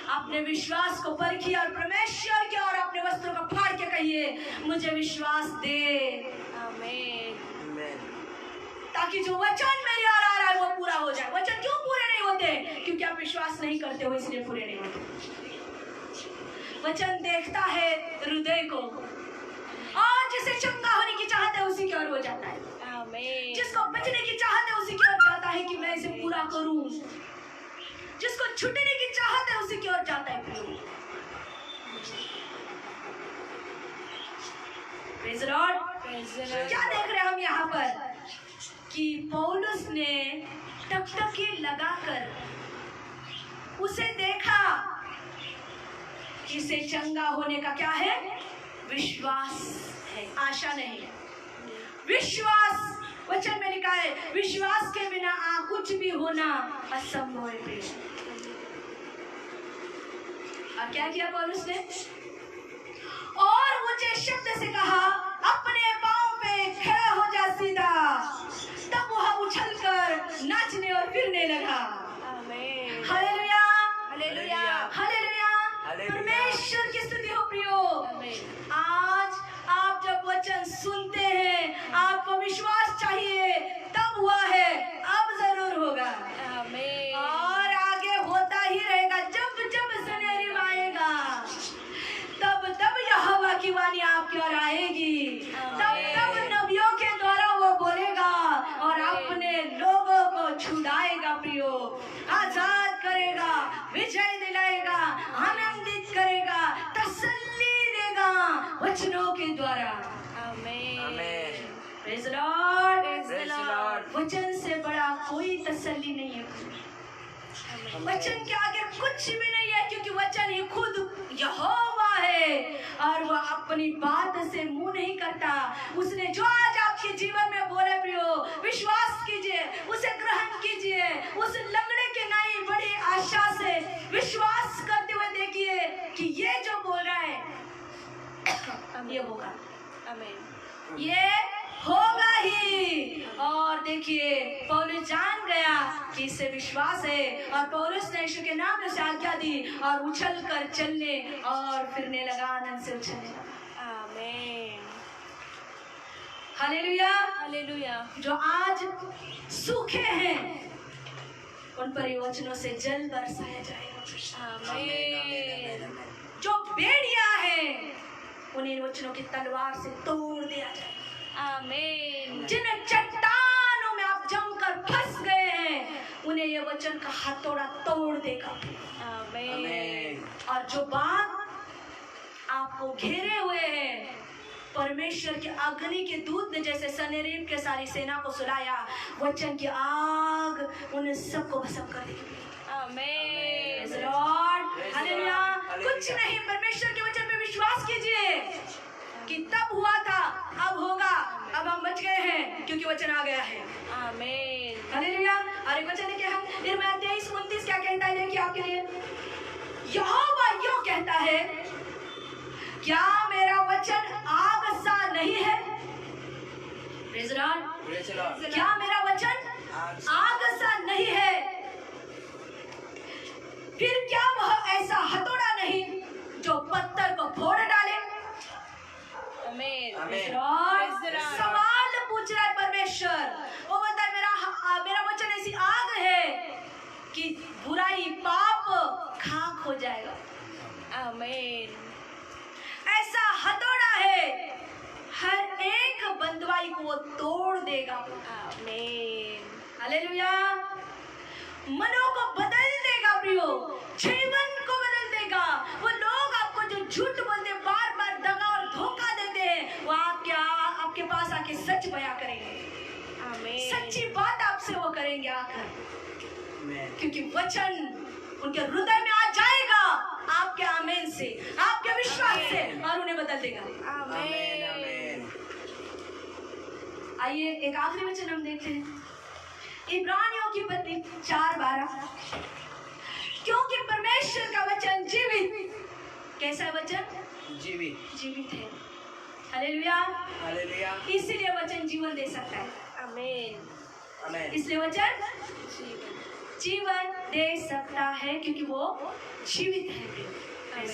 S1: अपने विश्वास को परखिए और परमेश्वर के और अपने वस्त्रों को फाड़ के कहिए, मुझे विश्वास दे,
S2: आमीन।
S3: आमीन।
S1: ताकि जो वचन मेरे ओर आ रहा है वो पूरा हो जाए। वचन क्यों पूरे नहीं होते? क्योंकि आप विश्वास नहीं करते हो, इसलिए पूरे नहीं होते। वचन देखता है हृदय को, और जिसे चंगा होने की चाहत है उसी की ओर हो जाता है।
S2: आमीन।
S1: जिसको बचने की चाहत है उसी की ओर जाता है कि मैं इसे पूरा करूं। जिसको छूटने की चाहत है उसी की ओर जाता है प्रभु। Praise the Lord. क्या देख रहे हैं हम यहाँ पर? कि पौलुस ने टकटकी लगाकर उसे देखा कि इसे चंगा होने का क्या है? विश्वास है, आशा नहीं है, विश्वास। वचन में लिखा है, विश्वास के बिना कुछ भी होना असंभव है प्रिय। और क्या किया पौलुस ने? और ऊंचे शब्द से कहा, अपने पांव पे खड़ा हो जा सीधा। तब वह उछलकर नाचने और फिरने लगा।
S2: आमीन।
S1: Hallelujah,
S2: hallelujah.
S1: हालेलुया।
S3: हालेलुया।
S1: परमेश्वर की स्तुति हो प्रियो।
S2: आमीन।
S1: आज आप जब वचन सुनते हैं, आपको विश्वास चाहिए, तब हुआ है, अब जरूर होगा
S2: आमीन।
S1: और आगे होता ही रहेगा। जब जब सनेरीब आएगा, तब तब यहोवा की वाणी आपकी ओर आएगी, तब तब नबियों के द्वारा वो बोलेगा और अपने लोगों को छुड़ाएगा प्रियो, आजाद करेगा, विजय दिलाएगा, आनंदित करेगा, तसल्ली देगा वचनों के द्वारा।
S2: आमीन।
S1: Praise the Lord.
S2: Praise the
S3: Praise the
S2: Lord.
S3: Lord.
S1: वचन से बड़ा कोई तसल्ली नहीं है। वचन के आगे कुछ भी नहीं है, क्योंकि वचन ही खुद यहोवा है और वह अपनी बात से मुंह नहीं करता। उसने जो आज आपके जीवन में बोले प्रियो, विश्वास कीजिए, उसे ग्रहण कीजिए। उस लंगड़े के नाई बड़ी आशा से विश्वास करते हुए देखिए कि ये जो बोल रहा है ये होगा,
S2: आमीन।
S1: ये होगा ही। और देखिए, पौलुस जान गया कि इससे विश्वास है, और पौलुस ने यीशु के नाम में उसे आज्ञा दी और उछल कर चलने और फिरने लगा, आनंद से उछलने लगा।
S2: आमीन।
S1: हालेलुया।
S2: हालेलुया।
S1: जो आज सूखे हैं उन पर ये वचनों से जल बरसाया जाएगा।
S2: आमीन।
S1: जो बेड़ियां हैं उन्हें वचनों की तलवार से तोड़ दिया जाएगा।
S2: आमीन।
S1: जिन चट्टानों में आप जमकर फंस गए हैं उन्हें ये वचन का हथौड़ा तोड़ देगा।
S2: आमीन।
S1: और जो बात आपको घेरे हुए हैं। परमेश्वर के अग्नि के दूत ने जैसे सनहेरीब के सारी सेना को सुलाया, वचन की आग उन सबको भस्म कर देगी।
S2: आमेन।
S1: Lord hallelujah. कुछ नहीं, परमेश्वर के वचन पे विश्वास कीजिए कि तब हुआ था, अब होगा, अब हम बच गए हैं क्योंकि वचन आ गया है।
S2: आमेन।
S1: हालेलुया। और एक वचन है क्या है, यिर्मयाह 23:29 क्या कहता है, देखिए आपके लिए, यहोवा यूं कहता है, क्या मेरा वचन आग सा नहीं है? Praise Lord. क्या मेरा वचन आग सा नहीं है? फिर क्या वह ऐसा हथौड़ा नहीं जो पत्थर को फोड़ डाले?
S2: आमेन।
S1: Praise lord. सवाल पूछ रहा है परमेश्वर, वो बोलता है मेरा वचन ऐसी आग है कि बुराई पाप खाक हो जाएगा।
S2: आमेन।
S1: ऐसा हथौड़ा है, हर एक बंदवाई को वो तोड़ देगा।
S2: आमेन।
S1: हालेलुया। मनों को बदल देगा प्रियो, जीवन को बदल देगा। वो लोग आपको जो झूठ बोलते, बार बार दगा और धोखा देते हैं, वो आपके पास आके सच बयां करेंगे।
S2: आमेन।
S1: सच्ची बात आपसे वो करेंगे आकर, क्योंकि वचन उनके हृदय में आ जाएगा आपके आमेन से, आपके विश्वास से, और उन्हें बदल देगा।
S2: आमेन।
S1: आइए एक आखिरी वचन हम देखते हैं, इब्रानियों की पत्री 4:12। क्योंकि परमेश्वर का वचन जीवित, कैसा है वचन? जीवित है। हालेलुया।
S2: हालेलुया।
S1: इसीलिए वचन जीवन दे सकता है।
S2: आमेन।
S3: आमेन।
S1: इसलिए वचन जीवन दे सकता है क्योंकि वो जीवित है।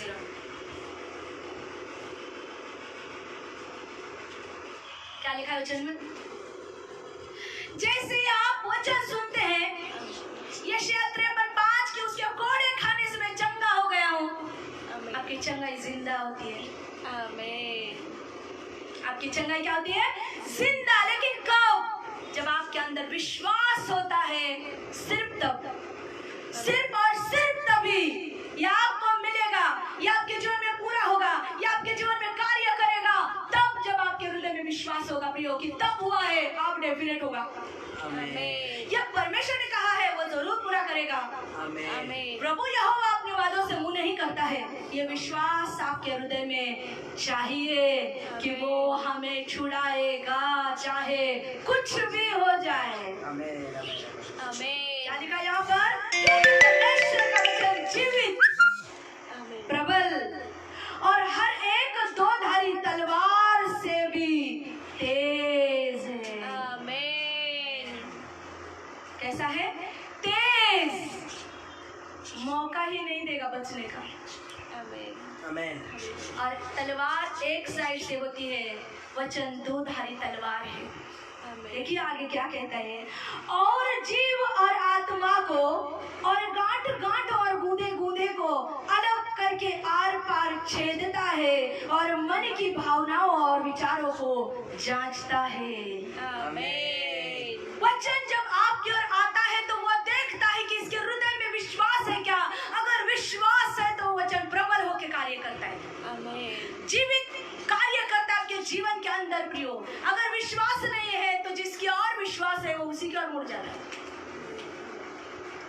S1: क्या लिखा है वचन में? जैसे ही आप वचन सुनते हैं, यशायाह 53:5 कि उसके कोड़े खाने से मैं चंगा हो गया हूँ।
S2: आमेन।
S1: आपकी चंगाई जिंदा होती है।
S2: आमेन।
S1: आपकी चंगाई क्या होती है? जिंदा। लेकिन कब? जब आपके अंदर विश्वास होता है, सिर्फ तब, सिर्फ और सिर्फ तभी ये आपको मिलेगा, ये आपके जीवन में पूरा होगा, ये आपके जीवन में कार्य करेगा, तब जब आपके हृदय में विश्वास होगा प्रियो कि तब हुआ है, अब डेफिनेट होगा।
S2: आमेन।
S1: ये परमेश्वर ने कहा है, वो जरूर पूरा करेगा।
S2: आमेन।
S1: प्रभु यहोवा अपने वादों से मुंह नहीं करता है। ये विश्वास आपके हृदय में चाहिए कि वो हमें छुड़ाएगा, चाहे कुछ भी हो जाए।
S3: आमेन।
S2: आमेन।
S1: क्या लिखा यहाँ पर? परमेश्वर का वचन जीवित,
S2: आमेन।
S1: प्रबल और हर एक दोधारी तलवार से भी तेज है।
S2: आमेन।
S1: कैसा है? तेज। मौका ही नहीं देगा बचने का।
S2: आमेन।
S3: आमेन।
S1: और तलवार एक साइड से होती है, वचन दोधारी तलवार है।
S2: आमेन।
S1: देखिए आगे क्या कहता है, और जीव और आत्मा को और गांठ गांठ और गूदे गूदे को अलग करके आर पार छेदता है और मन की भावनाओं और विचारों को जांचता है।
S2: आमेन।
S1: वचन जब आपकी ओर आता है तो वो देखता है कि इसके हृदय में विश्वास है क्या। अगर विश्वास है तो वचन प्रबल होकर कार्य करता है,
S2: आमेन।
S1: जीवित कार्य करता है आपके जीवन के अंदर प्रियो। अगर विश्वास नहीं है तो जिसकी और विश्वास है वो उसी की ओर मुड़ जाता है।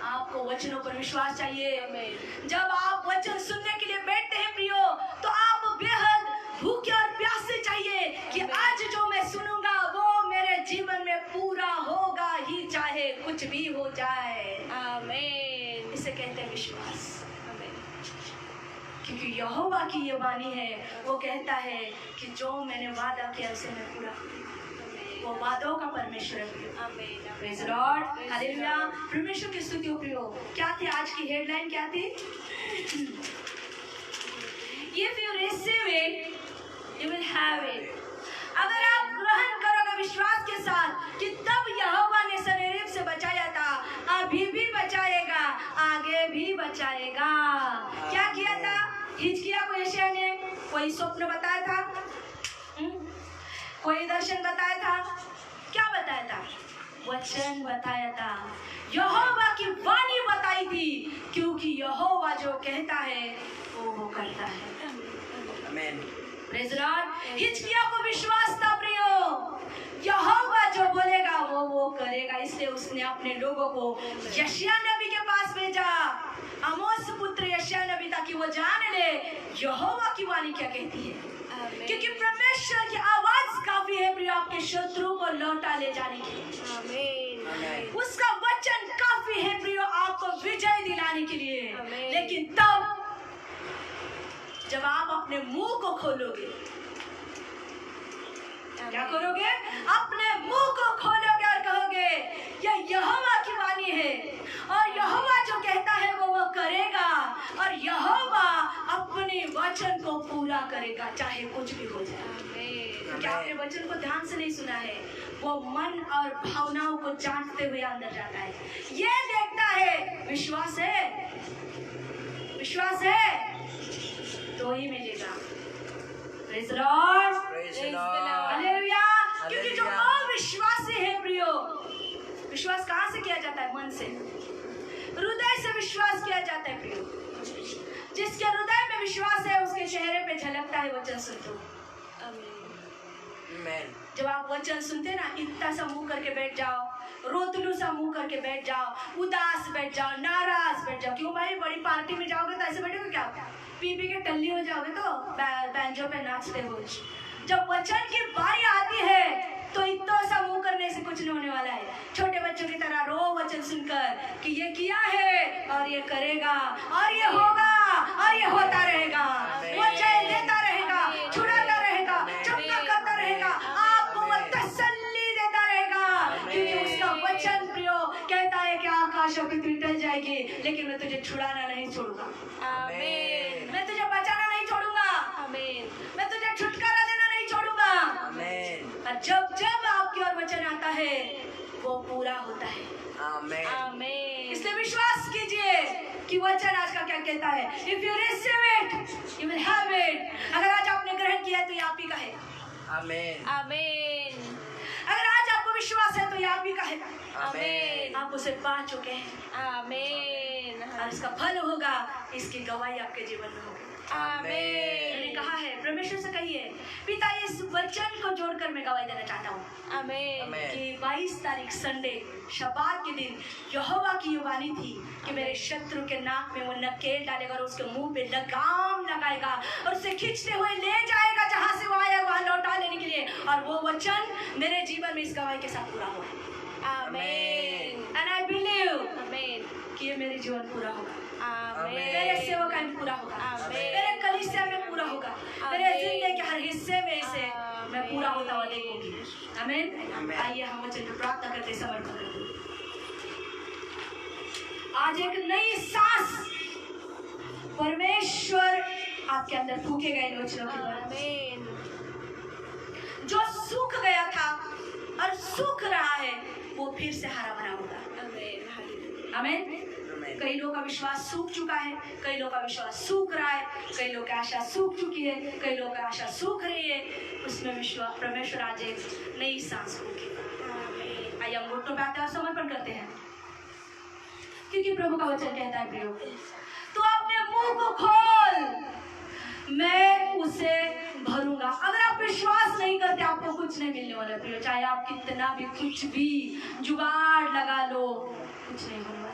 S1: आपको वचनों पर विश्वास चाहिए।
S2: आमेन।
S1: जब आप वचन सुनने के लिए बैठते हैं प्रियो, तो आप बेहद भूखे और प्यासे चाहिए कि आज जो मैं सुनूंगा वो मेरे जीवन में पूरा होगा ही, चाहे कुछ भी हो जाए।
S2: आमेन।
S1: इसे कहते हैं विश्वास।
S2: आमेन।
S1: क्योंकि यहोवा की ये वाणी है, वो कहता है कि जो मैंने वादा किया उसे मैं पूरा करूंगा। वो वादों का परमेश्वर है।
S2: आमेन।
S1: Praise lord. हालेलुया। परमेश्वर की स्तुति हो प्रियो। क्या थी आज की हेडलाइन? क्या थी? If you receive it, you will have it. अगर आप ग्रहण करोगे विश्वास के साथ कि तब यहोवा ने सनहेरीब से बचाया था, अभी भी बचाएगा, आगे भी बचाएगा। क्या किया था हिजकिय्याह को यशायाह ने? कोई स्वप्न बताया था? कोई दर्शन बताया था? क्या बताया था? वचन बताया था। यहोवा की वाणी बताई थी, क्योंकि यहोवा जो कहता है वो करता है।
S3: आमेन।
S1: Praise the lord. हिजकिय्याह को विश्वास था प्रियो, यहोवा जो बोलेगा वो करेगा, इसलिए उसने अपने लोगों को यशायाह नबी के पास भेजा, आमोस पुत्र यशायाह नबी, ताकि वो जान ले यहोवा की वाणी क्या कहती है।
S2: आमेन।
S1: क्योंकि परमेश्वर की आवाज काफी है प्रियो आपके शत्रु को लौटा ले जाने के लिए।
S2: आमेन।
S3: आमेन।
S1: उसका वचन काफी है प्रियो आपको विजय दिलाने के लिए।
S2: आमेन।
S1: लेकिन तब जब आप अपने मुंह को खोलोगे, क्या करोगे? अपने मुंह को खोलोगे और कहोगे यह यहोवा की वाणी है, और यहोवा जो कहता है वो करेगा, और यहोवा अपने वचन को पूरा करेगा, चाहे कुछ भी हो जाए।
S2: आमेन।
S1: क्योंकि आपने वचन को ध्यान से नहीं सुना है, वो मन और भावनाओं को जांचते हुए अंदर जाता है, ये देखता है विश्वास है, विश्वास है तो ही मिलेगा। Praise the Lord.
S3: Praise the
S2: Praise the
S3: Lord.
S2: Lord.
S1: Hallelujah. क्योंकि जो
S3: हालेलुया।
S1: अविश्वासी है प्रियो, विश्वास कहाँ से किया जाता है? मन से, हृदय से विश्वास किया जाता है प्रियो। जिसके हृदय में विश्वास है उसके चेहरे पे झलकता है वचन सुनते हो।
S3: आमेन।
S1: जब आप वचन सुनते ना, इतना सा मुंह करके बैठ जाओ, रोतलू सा मुंह करके बैठ जाओ, उदास बैठ जाओ, नाराज बैठ जाओ। क्यों भाई? बड़ी पार्टी में जाओगे तो ऐसे बैठोगे क्या? पी पी के टल्ली हो जाओगे तो बैंजो पे नाचते हो। जब वचन की बारी आती है तो इतना सा मुंह करने से कुछ नहीं होने वाला है। छोटे बच्चों की तरह रो वचन सुनकर कि ये किया है और ये करेगा और ये होगा और ये होता रहेगा, वो जय देता रहेगा, छुड़ाता रहेगा, चुपका करता रहेगा, आपको वो तसल्ली देता रहेगा। क्योंकि उसका वचन प्रियो कहता है कि आकाश और पृथ्वी टल जाएगी लेकिन मैं तुझे छुड़ाना नहीं छोड़ूंगा,
S2: आमेन।
S1: मैं तुझे बचाना नहीं छोड़ूंगा,
S2: आमेन।
S1: मैं तुझे छुटकारा देना नहीं छोड़ूंगा।
S3: आमेन।
S1: और जब जब आपकी ओर वचन आता है वो पूरा होता है।
S3: आमेन।
S2: आमेन।
S1: इसलिए विश्वास कीजिए कि वचन आज का क्या कहता है। If you receive it you will have it. अगर आज आपने ग्रहण किया है तो ये आप ही का है।
S3: आमेन।
S2: आमेन।
S1: अगर आज आपको विश्वास है तो ये आप ही का है।
S3: आमेन।
S1: आप उसे पा चुके हैं
S2: आमेन।
S1: और इसका फल होगा, इसकी गवाही आपके जीवन में होगी। मैंने
S2: आमेन।
S1: कहा है परमेश्वर से कहिए, पिता इस वचन को जोड़कर मैं गवाही देना चाहता हूँ
S2: आमेन।
S3: आमेन।
S1: कि 22 तारीख संडे शबात के दिन यहोवा की ये वाणी थी कि मेरे शत्रु के नाक में वो नकेल डालेगा और उसके मुंह पे लगाम लगाएगा और उसे खींचते हुए ले जाएगा जहां से वो आया वहां लौटा लेने के लिए। और वो वचन मेरे जीवन में इस गवाही के साथ पूरा हुआ है।
S2: आमेन।
S1: एंड आई बिलीव
S2: आमेन।
S1: कि ये मेरे जीवन पूरा होगा, मेरे
S2: आमेन।
S1: सेवकाई में पूरा होगा,
S2: आमेन।
S1: मेरे कलीसिया में पूरा होगा, मेरे
S2: आमेन।
S1: जिंदगी के हर हिस्से में इसे मैं पूरा होता हुआ देखूंगी। आमीन।
S3: आमीन।
S1: आइए हम वचन को प्रार्थना करते समर्पण करते हैं। आज एक नई सांस परमेश्वर आपके अंदर फूकेगा इन वचनों के द्वारा।
S2: आमेन।
S1: जो सूख गया था और सूख रहा है वो फिर से हरा भरा होगा।
S2: आमेन। हालेलुया।
S1: आमीन।
S3: आमेन।
S1: कई लोगों का विश्वास सूख चुका है, कई लोगों का विश्वास सूख रहा है, कई लोगों की आशा सूख चुकी है, कई लोगों की आशा सूख रही है। उसमें विश्वास परमेश्वर आज एक नई सांस फूकेगा।
S2: आमेन।
S1: आइए हम घुटनों पे आते हैं और समर्पण करते हैं, क्योंकि प्रभु का वचन कहता है प्रियो, तू अपने मुंह को खोल मैं उसे भरूंगा। अगर आप विश्वास नहीं करते आपको कुछ नहीं मिलने वाला प्रियो, चाहे आप कितना भी कुछ भी जुगाड़ लगा लो कुछ नहीं होने वाला।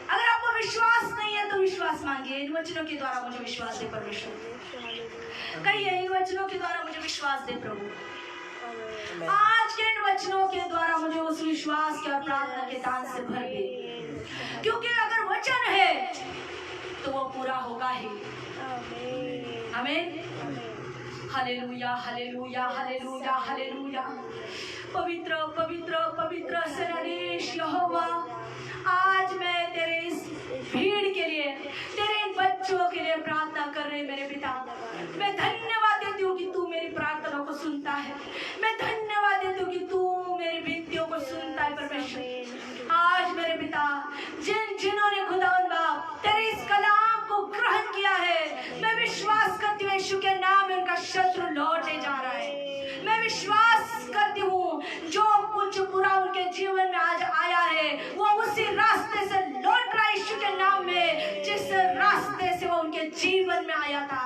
S1: अगर आपको विश्वास नहीं है तो विश्वास मांगिए। इन वचनों के द्वारा मुझे विश्वास दे परमेश्वर, कहिए इन वचनों के द्वारा मुझे विश्वास दे प्रभु।
S3: आमेन।
S1: आज के इन वचनों के द्वारा मुझे उस विश्वास के और प्रार्थना के दान से भर दे, क्योंकि अगर वचन है तो वो पूरा होगा ही।
S2: आमेन।
S1: आमीन। Hallelujah hallelujah hallelujah hallelujah. पवित्र पवित्र पवित्र सेनाधीश यहोवा, आज मैं तेरे इस भीड़ के लिए, तेरे इन बच्चों के लिए प्रार्थना कर रहे मेरे पिता। मैं धन्यवाद देती हूँ कि तू मेरी प्रार्थनाओं को सुनता है। मैं धन्यवाद देती हूँ कि तू मेरी विनतियों को सुनता है परमेश्वर। आज मेरे पिता जिन्होंने खुदावंद बाप तेरे इस कलाम को ग्रहण किया है, मैं विश्वास करती हूँ यीशु के नाम में उनका शत्रु लौटे जा रहा है। मैं विश्वास करती हूँ जो कुछ बुरा उनके जीवन में आज आया है वो उसी रास्ते से लौट रहा है यीशु के नाम में, जिस रास्ते से वो उनके जीवन में आया था।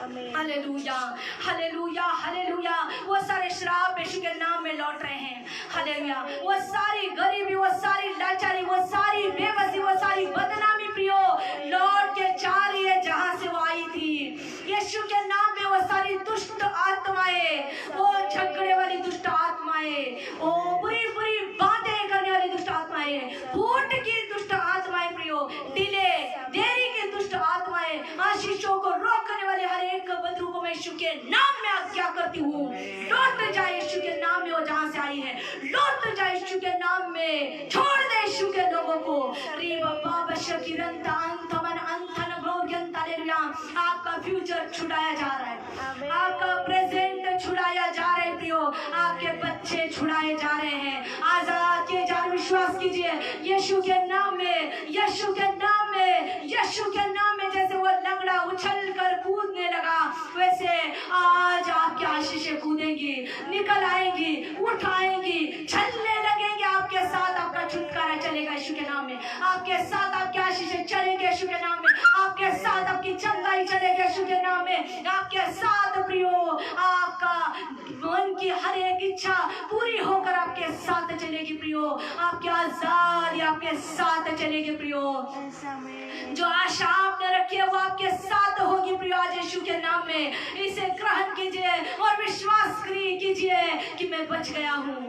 S2: आमीन।
S1: Hallelujah, hallelujah, hallelujah. वो सारे श्राप यीशु के नाम में लौट रहे हैं। हालेलुया। वो सारी गरीबी, वो सारी लाचारी, वो सारी बेबसी, वो सारी बदनामी प्रियो लौट के जा रही है जहां से वो आई थी। यीशु के नाम में वो सारी दुष्ट आत्माएं, वो झगड़े वाली दुष्ट आत्माएं, वो बुरी बुरी बातें करने वाली दुष्ट आत्माएं, फूट की दुष्ट आत्माएं प्रियो, डिले देरी की दुष्ट आत्माएं, आशीषों को रोकने वाले हर एक बंधु को मैं यीशु के नाम में आज्ञा करती हूँ, लौट जाए यीशु के नाम में वो जहां से आई है, लौट जाए यीशु के नाम में, छोड़ दे यीशु के लोगों को। आपका फ्यूचर छुड़ाया जा रहा है, आपका प्रेजेंट छुड़ाया जा रहा है प्रियो, आपके बच्चे छुड़ाए जा रहे हैं, आजाद किए जा रहे। विश्वास कीजिए यीशु के नाम में, यीशु के नाम में, यीशु के नाम में। जैसे वो लंगड़ा उछल कर कूदने लगा, वैसे आज आपकी आशीषें कूदेंगी, निकल आएंगी, उठाएंगी, चलने लगेंगे आपके साथ। आपका छुटकारा चलेगा यीशु के नाम में, आपके साथ आपकी आशीषें चलेंगे यीशु के नाम में, आपके साथ आपकी चंगाई चलेगी यीशु के नाम में, आपके साथ प्रियो आपका मन की हर एक इच्छा पूरी होकर आपके साथ चलेगी प्रियो, आपकी आजादी आपके साथ चलेगी प्रियो। जो आशा आपने रखी है वो आपके साथ होगी प्रियो आज यीशु के नाम में। इसे ग्रहण कीजिए और विश्वास कीजिए कि मैं बच गया हूँ,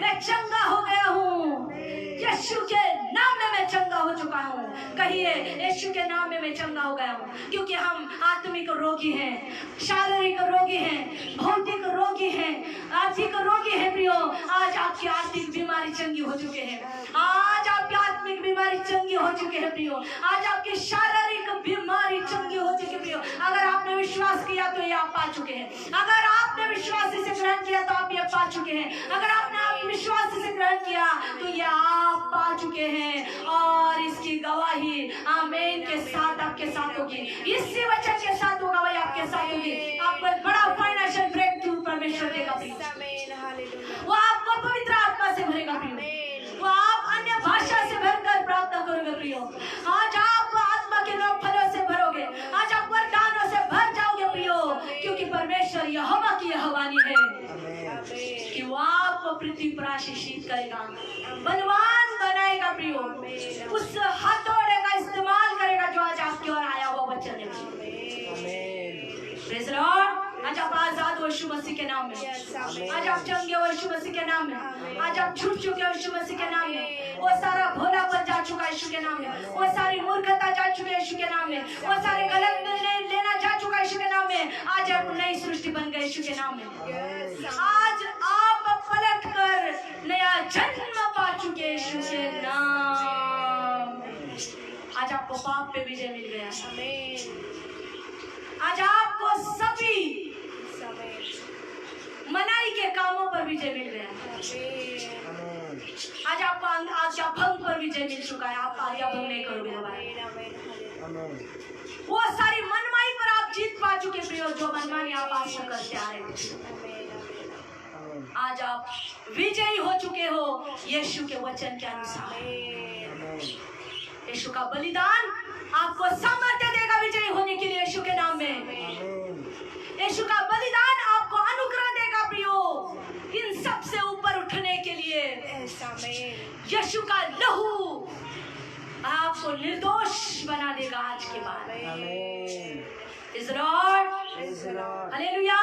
S1: मैं चंगा हो गया हूँ, यीशु के नाम में मैं चंगा हो चुका हूँ। कहिए यीशु के नाम में मैं चंगा हो गया हूँ, क्योंकि हम आत्मिक रोगी हैं, शारीरिक रोगी हैं, भौतिक रोगी हैं, आर्थिक रोगी हैं प्रियो। आज आपकी आर्थिक बीमारी चंगी हो चुके हैं, आज आपकी आत्मिक बीमारी चंगी हो चुकी है प्रियो, आज आपकी शारीरिक बीमारी चंगी हो चुकी है प्रियो। अगर आपने विश्वास किया तो ये आप पा चुके हैं, अगर आपने विश्वास से ग्रहण किया तो आप ये पा चुके हैं, अगर आपने आप विश्वास से ग्रहण किया तो ये आप पा चुके हैं। और इसकी गवाही आमीन के साथ आपके साथ होगी, इसी वचन के साथ वो गवाही आपके साथ होगी। आपको एक बड़ा फाइनेंशियल ब्रेक थ्रू परमेश्वर देगा प्रियो, वो आपको पवित्र आत्मा से भरेगा प्रियो, वो आप अन्य भाषा से भरकर प्रार्थना करोगे प्रियो। आज आप आत्मा के नौ फलों से भरोगे, आज आप वरदानों से भर जाओगे प्रियो, क्योंकि परमेश्वर यहोवा की यहोवानी है कि वो आपको पृथ्वी पर आशीषित करेगा, बलवान बनाएगा प्रियो, उस हथौड़े का इस्तेमाल करेगा जो आज आपकी ओर आया हुआ वचन है। Praise Lord. आज आप आजाद हो यीशु मसीह के नाम में, आज आप चंगे हो यीशु मसीह के नाम में, आज आप छूट चुके हो यीशु मसीह के नाम में। वो सारा भोलापन जा चुका है यीशु के नाम में, वो सारी मूर्खता जा चुकी है यीशु के नाम में, वो सारे गलत निर्णय लेना जा चुका है यीशु के नाम में। आज आप नई सृष्टि बन गए यीशु के नाम में, आज आप पलट कर नया जन्म पा चुके हैं यीशु के नाम। आज आपको पाप पे विजय मिल गया, आज आपको सभी मनाई के कामों पर विजय मिल गया, आज आपको आज्ञा भंग पर विजय मिल चुका है। आप आज्ञा भंग नहीं करोगे दोबारा, वो सारी मनमाई पर आप जीत पा चुके प्रियो, जो मनमानी आप आज तक करते आ रहे थे। आज आप विजयी हो चुके हो यीशु के वचन के अनुसार। यीशु का बलिदान आपको सामर्थ्य देगा विजयी होने के लिए यीशु के नाम में। यीशु का बलिदान आपको अनुग्रह देगा प्रियो, इन सब से ऊपर उठने के लिए। यीशु का लहू आपको निर्दोष बना देगा आज के बाद। इस लॉर्ड, हालेलुया।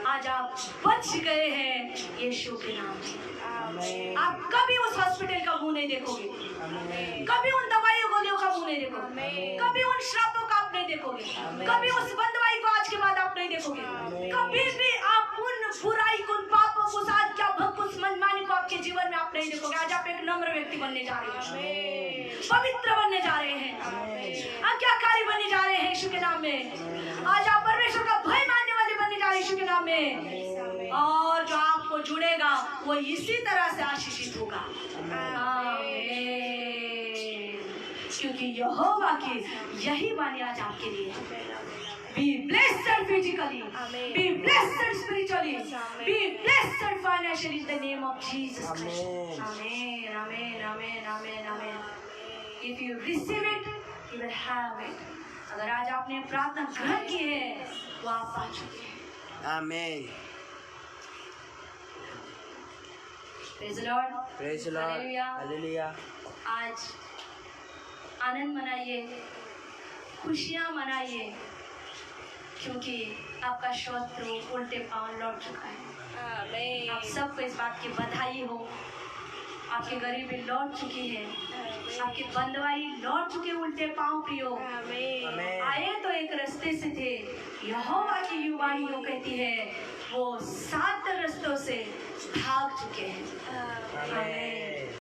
S1: आज आप बच गए हैं यीशु के नाम में। आप कभी उस हॉस्पिटल का मुंह नहीं देखोगे, कभी उन दवाइयों गोलियों का मुंह नहीं देखोगे, कभी उन श्रापों का आप नहीं देखोगे, कभी उस बंदवाई को आज के बाद आप नहीं देखोगे, कभी भी आप उन बुराई को, उन पापों को, आज्ञा भंग, उस मनमानी को आपके जीवन में आप नहीं देखोगे। आज आप एक नम्र व्यक्ति बनने जा रहे हैं, पवित्र बनने जा रहे हैं, आज्ञाकारी बनने जा रहे हैं यीशु के नाम में। आज आप परमेश्वर का भय मानने वाले बनने जा रहे हैं यीशु के नाम में, और जो आपको जुड़ेगा वो इसी तरह से आशीषित होगा। क्योंकि यहोवा की यही वाणी आज आपके लिए है। Be blessed physically, be blessed spiritually, be blessed financially in the name of Jesus Christ. Amen, amen, amen, amen, amen. If you receive it, you will have it. अगर आज आपने प्रार्थना ग्रहण की है वो आप पा चुके हैं.
S3: Amen.
S1: Praise the Lord.
S3: Praise the Lord.
S1: Hallelujah.
S3: Hallelujah.
S1: आज आनंद मनाइए, खुशियाँ मनाइए, क्योंकि आपका शत्रु उल्टे पांव लौट चुका है.
S2: आमेन.
S1: आप सबको इस बात की बधाई हो. आपकी गरीबी लौट चुकी है, आपकी बंदवाई लौट चुके उल्टे पांव प्रियो.
S2: आमेन.
S3: Amen.
S1: आए तो एक रास्ते से थे, यहोवा की युवानी यूं कहती है वो 7 रास्तों से भाग चुके हैं.
S2: आमेन.
S3: Amen.